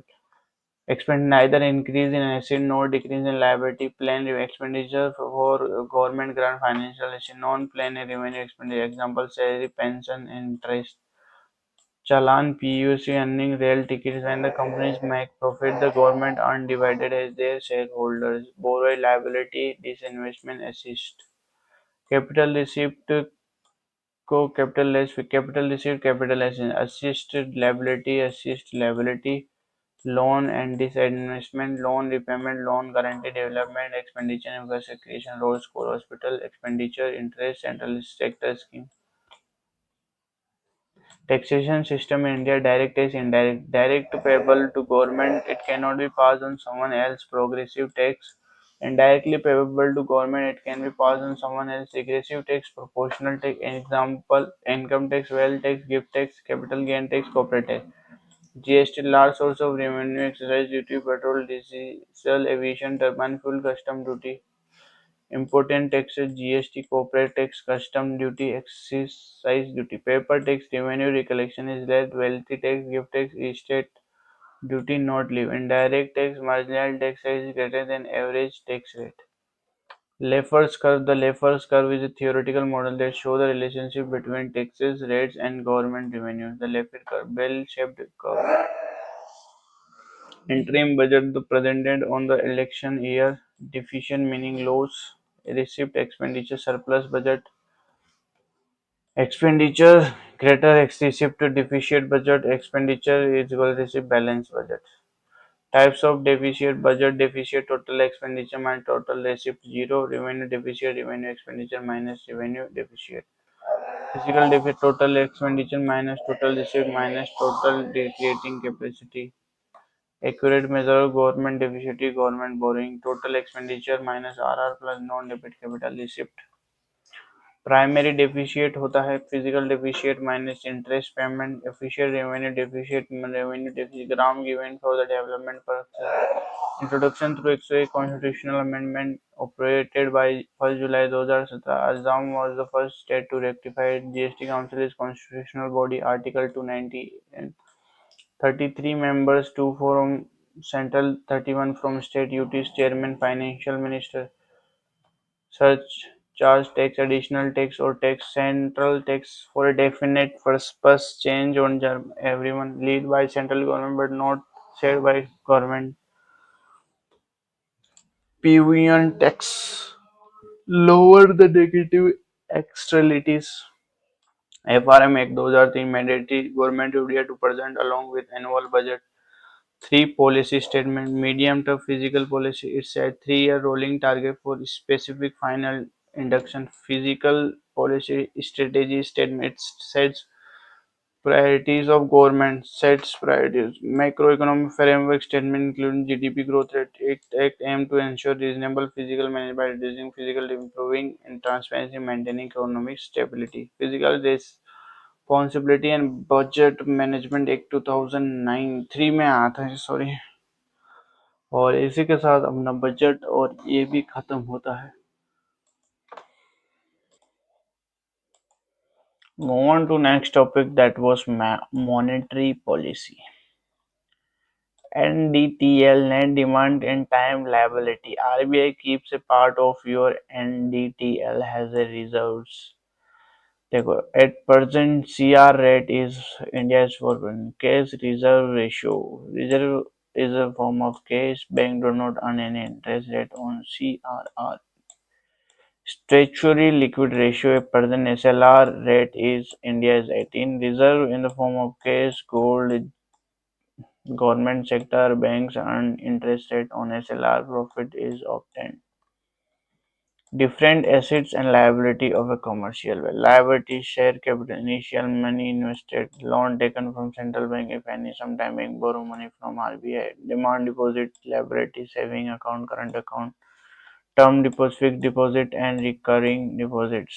Expend neither increase in asset nor decrease in liability. Plan expenditure for government grant, financial asset. Non-plan revenue expenditure. Example, salary, pension, interest. Challan, PUC, earning rail tickets. When the companies make profit, the government earn divided as their shareholders. Borrow liability, disinvestment assist. Capital receipt को capital receipt, capital assisted liability, assist liability, loan and disinvestment, loan repayment, loan guarantee, development expenditure, infrastructure creation, road, school, hospital expenditure, interest, central sector scheme. Taxation system in India: direct tax, indirect. Direct payable to government, it cannot be passed on someone else. Progressive tax, indirectly payable to government, it can be passed on someone else. Regressive tax, proportional tax, example income tax, wealth tax, gift tax, capital gain tax, corporate tax. GST, large source of revenue, excise duty, petrol, diesel, aviation, turbine fuel, custom duty. Important taxes: GST, corporate tax, custom duty, excise duty. Paper tax, revenue recollection is less. Wealthy tax, gift tax, estate duty not live. Indirect tax, marginal tax size is greater than average tax rate. Laffer's curve. The Laffer's curve is a theoretical model that shows the relationship between taxes, rates, and government revenue. The Laffer curve, bell-shaped curve. Interim budget, the presented on the election year. Deficient meaning loss. Receipt, expenditure, surplus budget. Expenditure greater receipt to deficit budget. Expenditure is equal to receipt balance budget. Types of deficit budget: deficit, total expenditure minus total receipt, zero. Revenue deficit, revenue expenditure minus revenue deficit. Physical deficit, total expenditure minus total receipt minus total creating capacity. Accurate measure of government deficit, government borrowing, total expenditure minus RR plus non-debit capital receipt. Primary deficit होता है fiscal deficit minus interest payment official revenue deficit grant given for the development purpose introduction through 101 constitutional amendment operated by 1 July 2017 Assam was the first state to rectify GST council is constitutional body article 290 and 33 members 2 from central 31 from state UTs chairman financial minister such charge tax, additional tax or tax, central tax for a definite purpose change on everyone lead by central government but not said by government. Pivian tax lower the negative externalities. FRM Act 2003 mandatory government of India to present along with annual budget. Three policy statement, medium term physical policy. It said 3 year rolling target for specific final induction. Physical policy strategy statement. It sets priorities of government. Sets priorities. Macroeconomic framework statement including GDP growth rate. Act aim to ensure reasonable physical management by reducing physical improving in transparency, maintaining economic stability. Physical responsibility and budget management act 2009 3 में आया था sorry और इसी के साथ अपना budget और ये भी खत्म होता है. Move on to next topic that was monetary policy. NDTL net demand and time liability. RBI keeps a part of your NDTL has a reserves. देखो at present CR rate is India is for cash reserve ratio. Reserve is a form of cash. Bank do not earn any interest rate on CRR. Statutory liquid ratio at present SLR rate is India is 18. Reserve in the form of cash, gold, government sector, banks earn interest rate on SLR. Profit is obtained. Different assets and liability of a commercial bank. Liability share capital, initial money invested, loan taken from central bank if any, sometime bank borrow money from RBI, demand deposit, liability, saving account, current account, term deposit, fixed deposit and recurring deposits.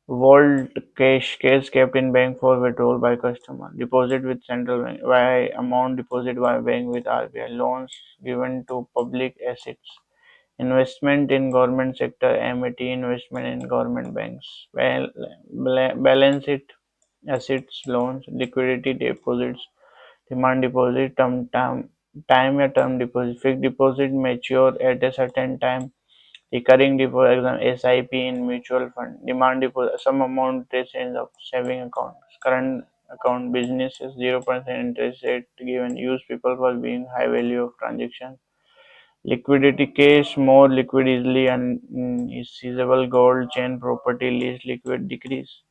Vault cash kept in bank for withdrawal by customer. Deposit with central bank by amount deposit by bank with RBI. Loans given to public assets. Investment in government sector, MET investment in government banks. Balance it assets, loans, liquidity deposits, demand deposit, time या term deposit, fixed deposit mature at a certain time, recurring deposit, example SIP in mutual fund, demand deposit, some amount is in the saving account, current account, businesses 0% interest rate given, use people for being high value of transaction. Liquidity case more liquid easily and is seizable gold chain property least liquid decrease.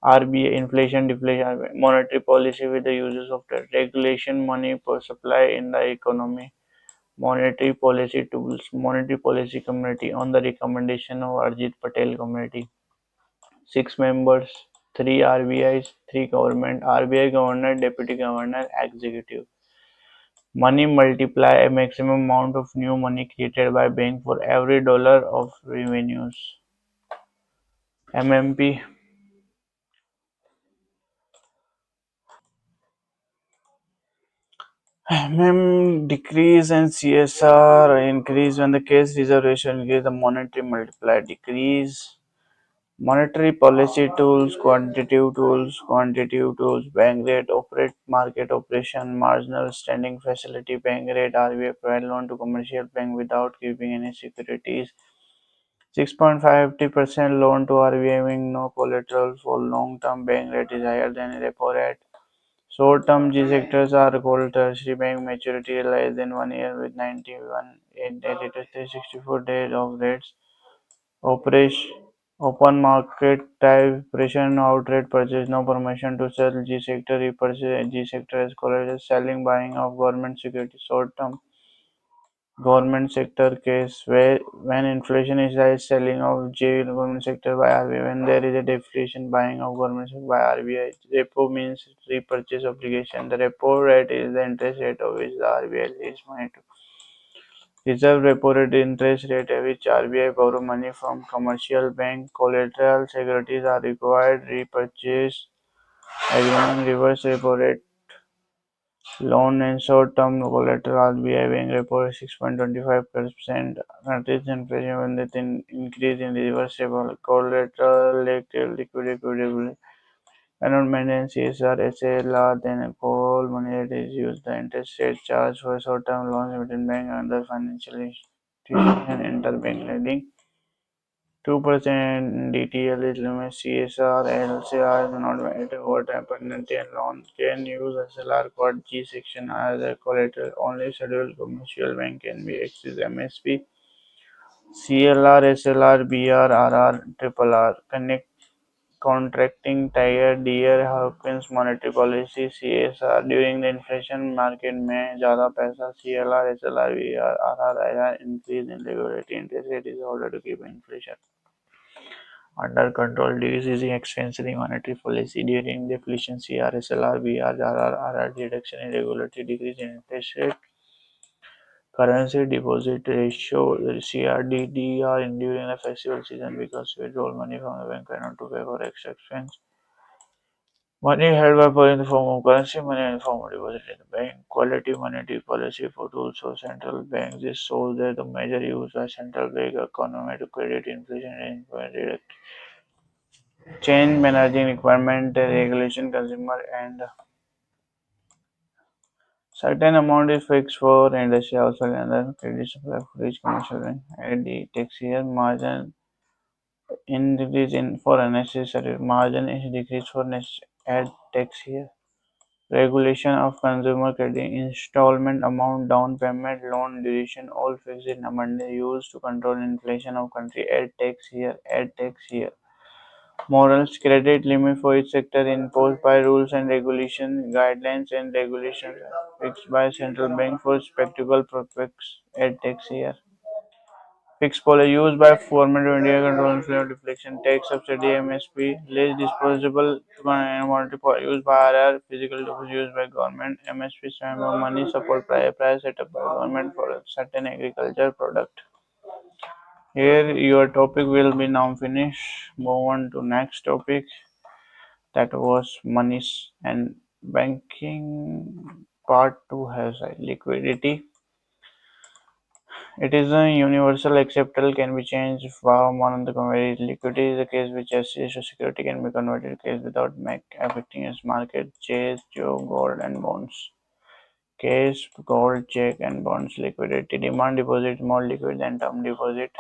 RBA inflation deflation monetary policy with the uses of the regulation money per supply in the economy. Monetary policy tools monetary policy committee on the recommendation of Arjit Patel committee. 6 members, 3 RBIs, 3 government, RBI governor, deputy governor, executive. Money multiply a maximum amount of new money created by bank for every dollar of revenues. MMP decrease and CSR increase when the case reservation increase the monetary multiplier decrease. Monetary policy tools, quantitative tools, bank rate, operate market operation, marginal standing facility, bank rate, RBI provide loan to commercial bank without giving any securities. 6.50% loan to RBI meaning no collateral for long-term bank rate is higher than repo rate. Short-term G sectors are called tertiary bank maturity less than 1 year with 91 364 days of rates. Operation open market type operation outright purchase no permission to sell G sector repurchase G sector as collateral selling buying of government security short term Government sector case where when inflation is high, selling of government sector by RBI. When there is a deflation, buying of government sector by RBI. Repo means repurchase obligation. The repo rate is the interest rate of which the RBI lends money to. Reserve repo rate interest rate at which RBI borrow money from commercial bank. Collateral securities are required. Repurchase agreement. Reverse repo rate. Loan and short-term collateral RBI bank repo rate 6.25%. Notice inflation when the increase in reversible collateral liquidity cannot maintain CSR, SLR, then a call money that is used. The interest rate charged for short-term loans between bank and other financial institutions and interbank lending. 2% DTL is limit CSR, LCR is not valid over time penalty and loan can use SLR code G section as a collateral. Only scheduled commercial bank can be accessed MSP, CLR, SLR, BR, RR, triple R. Connect contracting tier dear Hawkins monetary policy CSR during the inflation market में ज़्यादा पैसा CLR, SLR, BR, RR increase in regulatory interest rate is order to keep inflation under control. This is expensive monetary policy during deflation. CRSLR, BR, RR reduction in regulatory decrease in interest rate. Currency deposit ratio CRDD are in during the festival season because withdrawal money from the bank cannot to pay for extra expense. Money held by people in the form of currency, money in the form of deposit in the bank. Quality monetary policy for tools of central banks. This shows that the major use by central bank economy to credit inflation and change managing requirement, regulation, consumer, and certain amount is fixed for industry, household, and the credit supply for each commercial bank. At the tax year, margin increase in for unnecessary margin is decreased for next at tax year. Regulation of consumer credit, installment amount, down payment, loan duration, all fixed in amount used to control inflation of country at tax year. At tax year. Morals credit limit for each sector imposed by rules and regulations, guidelines and regulations fixed by central bank for spectacle purposes at tax year. Fixed policy used by government to India control inflation deflation, tax subsidy MSP, less disposable monetary policy used by RR, physical deposit used by government, MSP swam of money support price set up by government for a certain agriculture product. Here your topic will be now finished. Move on to next topic that was money and banking. Part 2 has liquidity. It is a universal acceptable can be changed from one of the converted. Liquidity is a case which assets or security can be converted case without affecting its market. Chase, Joe, gold and bonds. Case, gold, check and bonds. Liquidity. Demand deposit is more liquid than term deposit.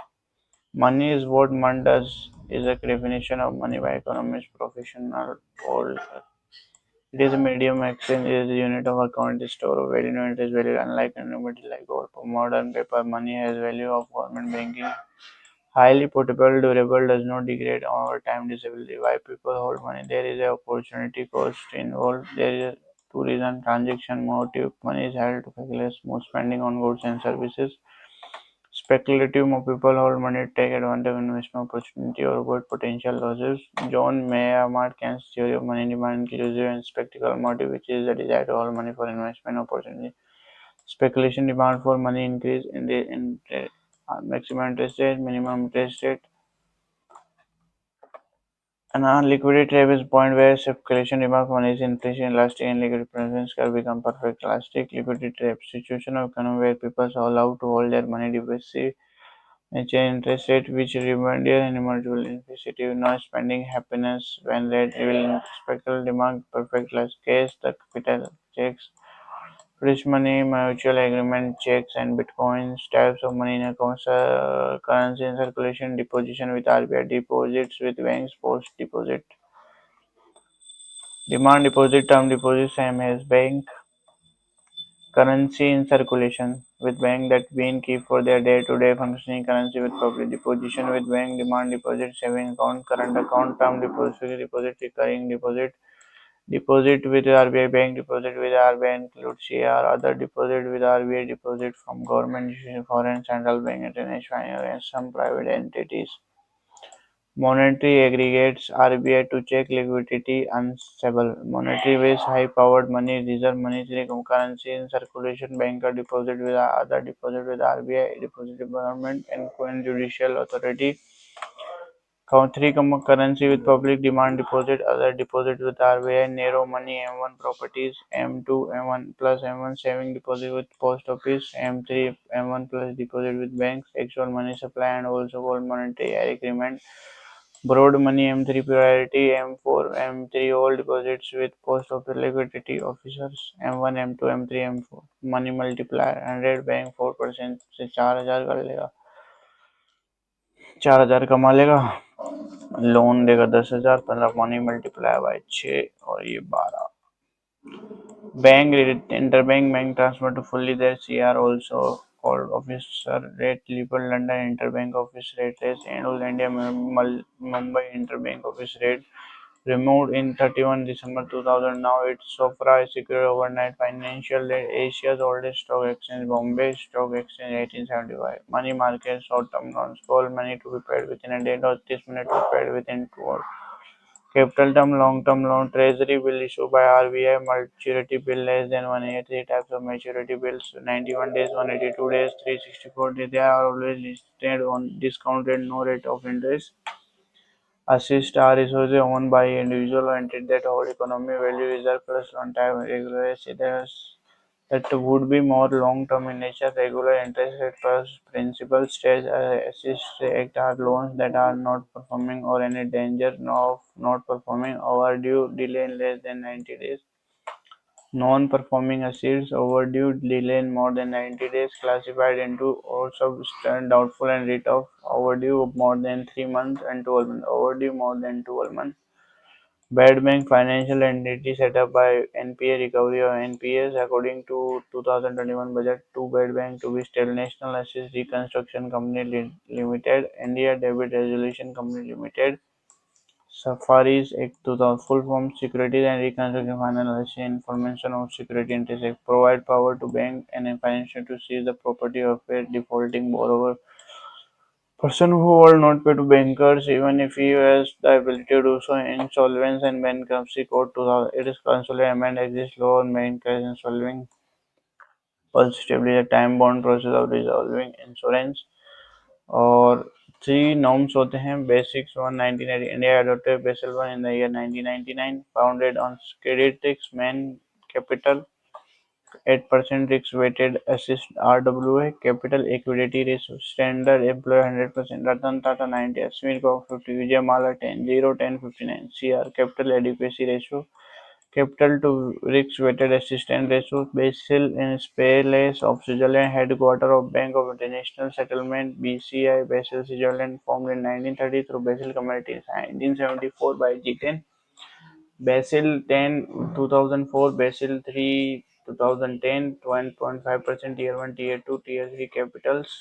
Money is what money does is a definition of money by economists, professional, all. It is a medium exchange, it is a unit of account, it is store of value, and it is value unlike annuity like gold. Modern paper money has value of government banking. Highly portable, durable, does not degrade over time disability. Why people hold money? There is a opportunity cost involved. There is a two reason transaction motive. Money is held to facilitate smooth spending on goods and services. Speculative more people hold money to take advantage of investment opportunity or avoid potential losses. John Maynard Keynes' theory of money demand inclusive and spectacle motive, which is the desire to hold money for investment opportunity. Speculation demand for money increase in the maximum interest rate, minimum interest rate. An liquidity trap is a point where speculation demand for money is inflation elastic and liquidity presence can become perfect elastic. Liquidity trap situation of economy where people are allowed to hold their money deposit nature interest rate which remainder and multiple insensitive no spending happiness when rate will spectral demand perfect less case the capital checks rich money mutual agreement checks and bitcoins types of money in accounts currency in circulation deposition with RBI deposits with banks post deposit demand deposit term deposit same as bank currency in circulation with bank that being keep for their day-to-day functioning currency with public deposition with bank demand deposit saving account current account term deposit fixed deposit recurring deposit Deposit with RBI bank deposit with RBI include CR, other deposit with RBI deposit from government institution, foreign central bank, international and some private entities. Monetary aggregates RBI to check liquidity unstable. Monetary base high powered money, reserve monetary currency in circulation, banker deposit with other deposit with RBI, deposit with government and judicial authority. Count three currency with public demand deposit, other deposit with RBI, narrow money M1 properties, M2 M1 plus M1 saving deposit with post office, M3 M1 plus deposit with banks, actual money supply and also called monetary agreement. Broad money M3 priority, M4 M3 all deposits with post office liquidity officers, M1 M2 M3 M4 money multiplier 100 bank 4% से 4,000 कर लेगा, 4,000 कमा लेगा, loan देगा 10,000, 15 money multiply by 6 और ये 12. Bank interbank bank transfer to fully their CR also called officer rate Liverpool London interbank office rate is Annual India Mumbai interbank office rate removed in 31 December 2000. Now it's Sofra Secure Overnight Financial Rate Asia's oldest stock exchange Bombay Stock Exchange 1875. Money market short term loans call money to be paid within a day or 30 minutes to be paid within 2 hours. Capital term, long-term loan, treasury bill issued by RBI, maturity bill less than 1 year, three types of maturity bills, 91 days, 182 days, 364 days. They are always listed on discounted, no rate of interest. Assist are resources owned by individual or entity that hold economic value reserve plus one-time regular assets that would be more long-term in nature. Regular interest rate plus principal stage assist act are loans that are not performing or any danger of not performing, overdue, delay in less than 90 days. Non-performing assets overdue, delay in more than 90 days, classified into also doubtful and write-off. Overdue more than 3 months and 12 months. Overdue more than 12 months. Bad bank financial entity set up by NPA recovery or NPS according to 2021 budget. Two bad bank to be still National Assist Reconstruction Company Limited, India Debit Resolution Company Limited. Safaris Act 2000 full form Securities and Reconstruction Finance Information of Security Interest Act provide power to bank and financial to seize the property of a defaulting borrower. Person who will not pay to bankers even if he has the ability to do so. Insolvency and Bankruptcy Code 2000. It is constantly amend exist law on bankers and solving positively a time bound process of resolving insurance. और three norms होते हैं basics one 1980 India adopted Basel I in the year 1999 founded on credit risk main capital 8% risk weighted assist RWA capital equity ratio standard employee 100% Ratan Tata 90 Asmir Kaur 50 Vijay Mala 10 0 10 59 CR capital adequacy ratio capital to risk weighted assistant ratio Basel in Palace of Switzerland headquarter of Bank of International Settlement BCI Basel Switzerland formed in 1930 through Basel Committee 1974 by G10 Basel 10 2004 Basel 3 2010 12.5% Tier 1 Tier 2 Tier 3 capitals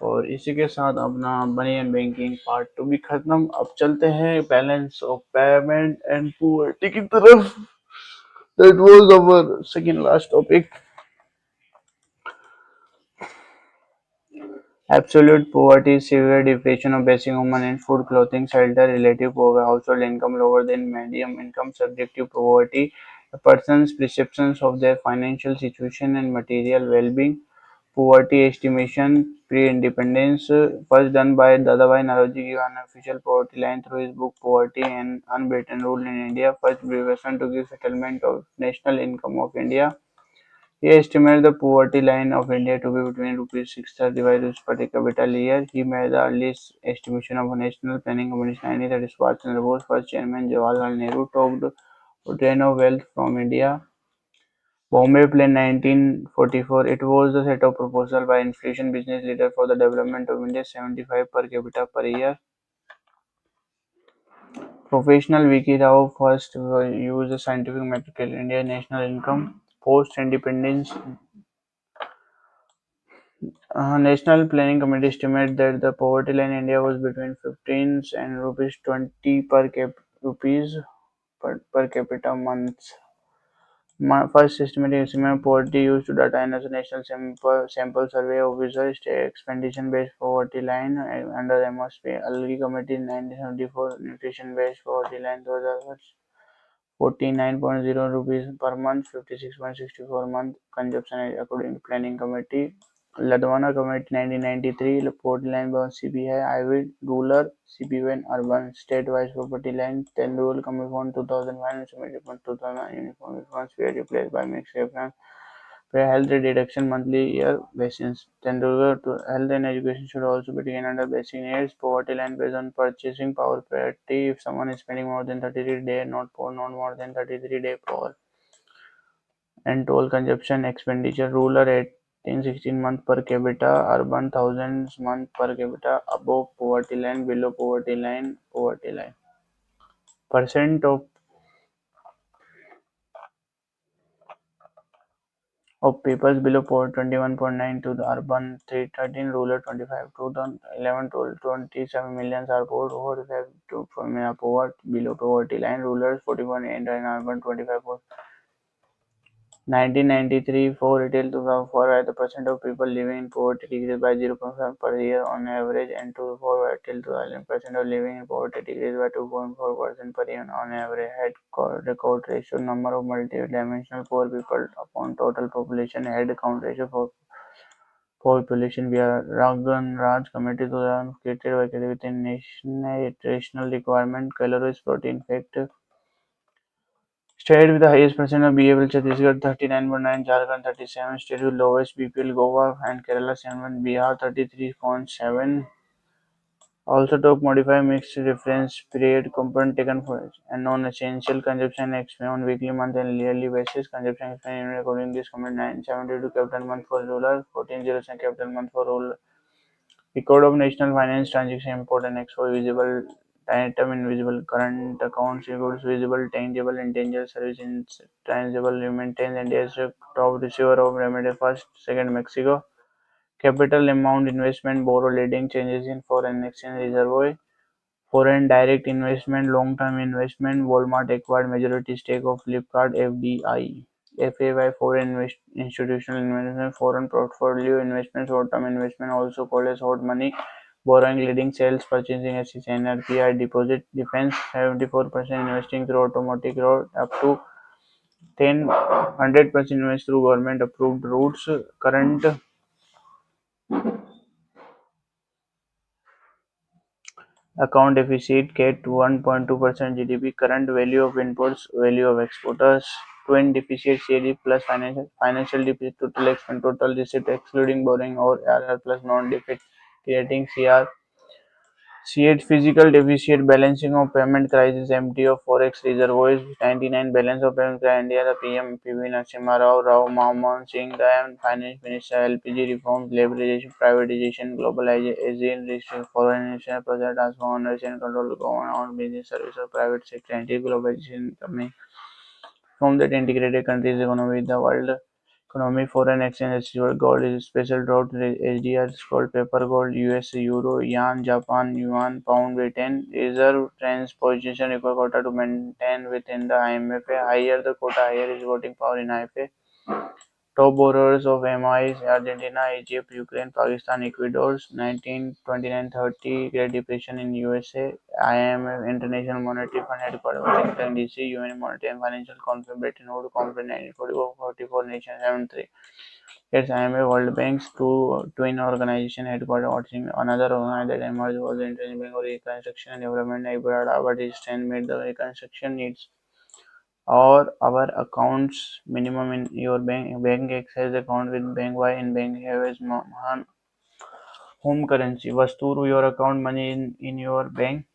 और इसी के साथ अपना money and banking part 2 भी खत्म. अब चलते हैं balance of payment and poverty की तरफ. That was our second last topic. Absolute poverty is severe deprivation of basic human and food, clothing, shelter, relative poverty, household income lower than medium income, subjective poverty, a person's perceptions of their financial situation and material well-being, poverty estimation, pre-independence, first done by Dadabhai Naroji gave an official poverty line through his book Poverty and Unbeaten Rule in India, first person to give settlement of national income of India. He estimated the poverty line of India to be between rupees 635 per capita a year. He made the earliest estimation of a national planning commission in 1930. Subhash Chandra Bose, first chairman Jawaharlal Nehru, talked to drain of wealth from India. Bombay Plan 1944. It was the set of proposal by inflation business leader for the development of India 75 per capita per year. Professional Vicky Rao first used the scientific method to calculate India national income. Post independence National Planning Committee estimated that the poverty line in India was between 15 and rupees 20 per cap rupees per capita months. First systematic estimate of poverty used data in the National Sample Survey Officer State Expectation Based Poverty Line under MSP Algi Committee 1974 Nutrition Based Poverty Line 49.0 rupees per month, 56.64 month consumption according to Planning Committee. Ladwana Committee 1993 Poverty Line by CPI IVID Rural CPI Urban State-wise Poverty Line 10 Rural Committee Fund 2005 Submitted Fund 2009 Uniform Funds were replaced by mixed reference where health deduction monthly year basis. Tendulkar to health and education should also be taken under basic needs. Poverty line based on purchasing power parity. If someone is spending more than 33 day not poor, not more than 33-day poor. And total consumption expenditure. Rural 18-16 month per capita, urban thousands month per capita, above poverty line, below poverty line, poverty line. Percent of peoples below poor 21.9 to the urban 313 rural 25 2011 total 27 millions are poor 45 to poor below poverty line rural 40.8 and urban 25 1993 for retail 2004 the percent of people living in poverty decreased by 0.5 per year on average and 2004 till 2000% of living in poverty decreased by 2.4% per year on average. Head record ratio number of multi-dimensional poor people upon total population head count ratio for population via Ragan Raj Committee 2000 created by within national requirement calories protein fact. State with the highest percent of BPL Chhattisgarh 39.9, Jharkhand 37, state with lowest BPL Goa and Kerala 7, Bihar 33.7. Also top modify mixed reference period component taken for and non-essential consumption expense on weekly, month and yearly basis. Consumption expense according to this comment 972 capital month for rural, 1407 capital month for rural. Record of national finance transaction import and export visible item invisible current accounts includes visible tangible intangible service intangible maintenance and as top receiver of remedy first second Mexico capital amount investment borrow leading changes in foreign exchange reserve foreign direct investment long-term investment Walmart acquired majority stake of Flipkart FDI FAY foreign institutional investment foreign portfolio investment short-term investment also called as hot money borrowing leading sales purchasing assets NRPI deposit defense 74% investing through automatic route up to 100% invest through government approved routes current account deficit cat 1.2% GDP current value of imports value of exporters twin deficit CAD plus financial deficit total expense total receipt excluding borrowing or RR plus non deficit creating CR C8 physical deficit balancing of payment crisis MT of forex reservoirs 99 balance of payment crisis India the PM PV Narasimha Rao Manmohan Singh the finance minister LPG reforms liberalization privatization globalization restriction foreign national project transform ownership and control government on business service of private sector anti globalization coming from that integrated countries economy the world economy foreign exchange receivable gold is special drought SDR is called paper gold US euro yen Japan yuan pound Britain reserve trends position required quota to maintain within the IMF higher the quota higher is voting power in IMF top borrowers of MIs Argentina Egypt Ukraine Pakistan Ecuador 1929-30 Great Depression in USA IMF International Monetary Fund headquartered Washington DC UN Monetary and Financial Conference Bretton Woods Conference 1944 nations 73 Yes, IMF World Bank's two twin organization headquartered Washington. Another organization that emerged was the International Bank for Reconstruction and Development. IBRD, but its strength made the reconstruction needs or our accounts minimum in your bank X has account with bank Y in bank have as home currency. Wasturu your account money in your bank.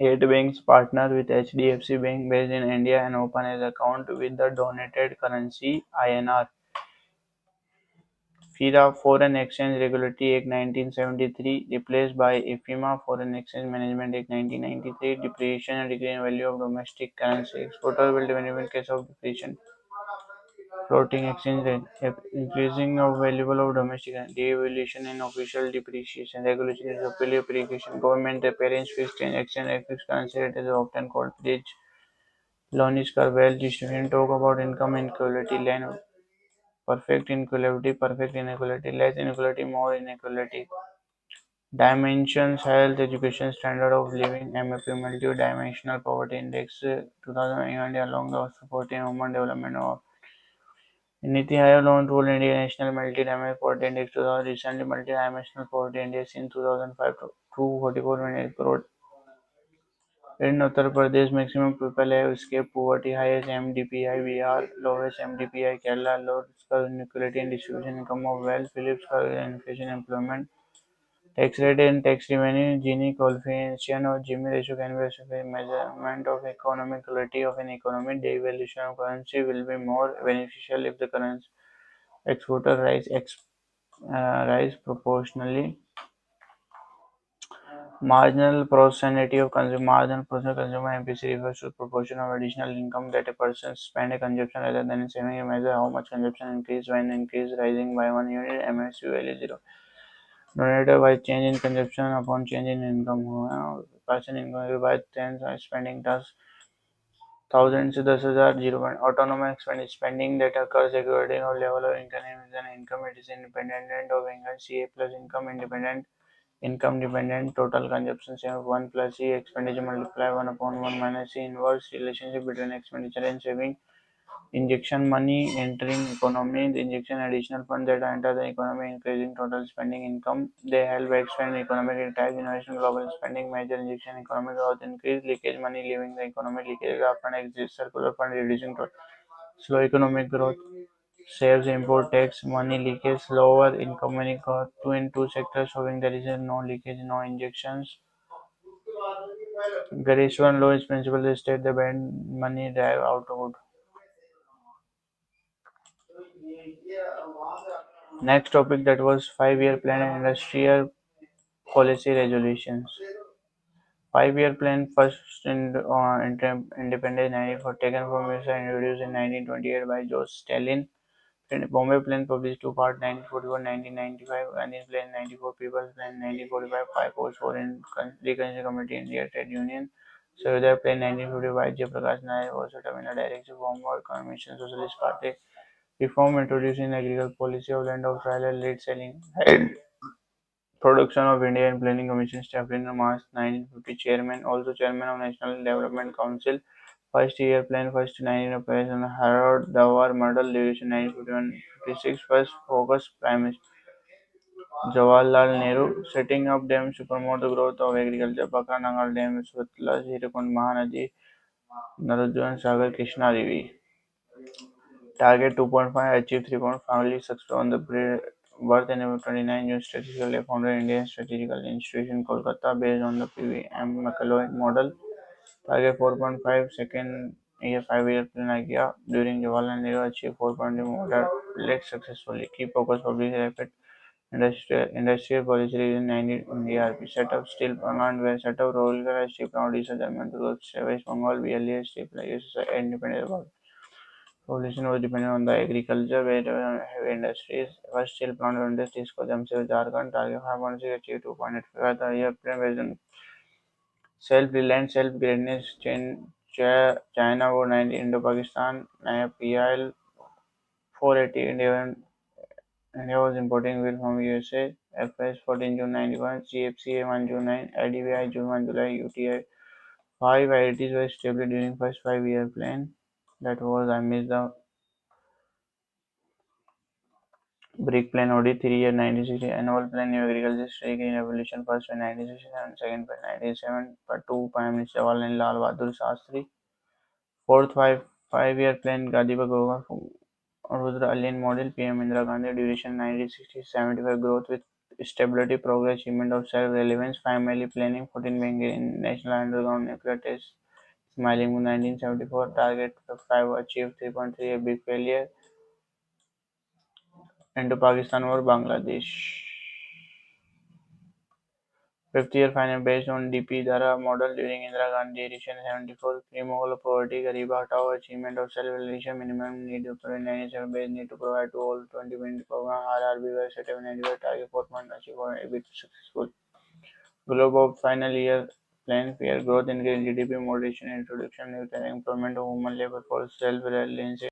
8 banks partner with HDFC Bank based in India and open an account with the donated currency INR. FIRA Foreign Exchange Regulatory Act 1973 replaced by IFIMA Foreign Exchange Management Act 1993 depreciation and decline in value of domestic currency. Exporter will benefit in case of depreciation. Floating exchange rate increasing of value of domestic devaluation and official depreciation regulation is appeal application government appearance fixed exchange rate fixed currency rate is often called bridge Lonish Wealth distribution talk about income inequality, land perfect inequality, less inequality, more inequality. Dimensions, health, education, standard of living, MAP, multi-dimensional poverty index, 2001 along the supporting human development of Niti Aayog loan rule India National Multi-Dimensional Poverty Index 2000 recently Multi-Dimensional Poverty Index in 2005 to 244 crore. In Uttar Pradesh, maximum people have escaped poverty, highest MDPI Bihar, lowest MDPI Kerala, lowest inequality in distribution income of wealth, Philips curve inflation employment, tax rate and tax revenue, Gini coefficient or Gini ratio can be a measurement of economic quality of an economy. The evaluation of currency will be more beneficial if the currency exporter rise proportionally. Marginal proportionality of consumer marginal proportional consumer MPC refers to the proportion of additional income that a person spend a consumption rather than in saving. A measure how much consumption increase when increase rising by 1 unit. MSU value 0. Denoted by change in consumption upon change in income. Person income by 10 spending thus thousands to 10,000 0. Autonomous spending that occurs according to level of income is an income. It is independent of income. CA plus income independent. Income dependent total consumption same 1 plus E expenditure multiply 1 upon 1 minus E inverse relationship between expenditure and saving. Injection money entering economy. The injection additional funds that enter the economy increasing total spending income. They help expand economic type innovation global spending major injection economic growth increase leakage money leaving the economy leakage fund exist circular fund reducing total slow economic growth saves import tax money leakage slower income growth two in two sectors showing there is no leakage no injections. Garishwan law is principle the state the band money drive outward. Next topic that was 5 year plan and industrial policy resolutions. 5 year plan first independence 94 taken from USA and introduced in 1928 by George Stalin. Bombay Plan published two parts 1941-1995, Gandhi Plan 94, People's Plan 1945, 5 posts for in Reconciliation Committee, India Trade Union, Sarvodaya Plan 1955, Jayaprakash Nair was set up in a direction forward Commission Socialist Party, reform introduced in agricultural policy of land of trial and lead selling, production of India and Planning Commission staff in March 1950, Chairman, also Chairman of National Development Council, First year plan, first 19 operation, Harrod Dawar model, duration 1951-56, first focus, Prime Minister Jawaharlal Nehru, setting up dams to promote the growth of agriculture, Pakra Nangal Dam, Sutlej, Hirikund Mahanadi, Nagarjuna Sagar, Krishna Rivi. Target 2.5, achieve 3.5, finally success on the birth and 29 June strategically founded Indian Strategical Institution, Kolkata, based on the PVM McCulloch model. Target 4.5, second year 5 year plan idea during Jawaharlal Nehru achieved 4.0 model led successfully. Key focus public rapid industrial policy region 90 DRP set up steel plant where set up Rohilkhand steel plant Odisha German to West Bengal BLA steel plant independent about population was dependent on the agriculture where heavy industries first steel plant industries को Jamshedpur Jharkhand target 5.6 achieved 2.85 the year plan based on self-reliant self-greatness China War 90 Indo-Pakistan PIL 480 India was importing wheat from USA FS 14 June 91 CFCA 1 June 9 IDBI June 1 July UTI 5 IITs were established during first 5 year plan that was I missed the brick plan OD 3 year 1960 annual plan new agriculture strategy green revolution first plan 1967 second plan 1987 part 2 Prime Minister Jawaharlal Lal Bahadur Shastri fourth five-year plan Gadi Bagova Rudra Alien model PM Indira Gandhi duration 1960-75 growth with stability progress achievement of self-relevance family planning 14 being in national underground nuclear test Smiling Moon 1974 target 5 achieved 3.3 a big failure into Pakistan or Bangladesh. Fifth year final based on DP Dara model during Indira Gandhi edition 74 removal of poverty, Gariba Hatao achievement of self-realization minimum need to provide 97 base need to provide to all 20 minute program RRB were set up 95 target 4 point achieve for a bit successful. Globe of final year Plan fear growth, increase GDP, moderation, introduction, new employment, human labor force, self-reliance,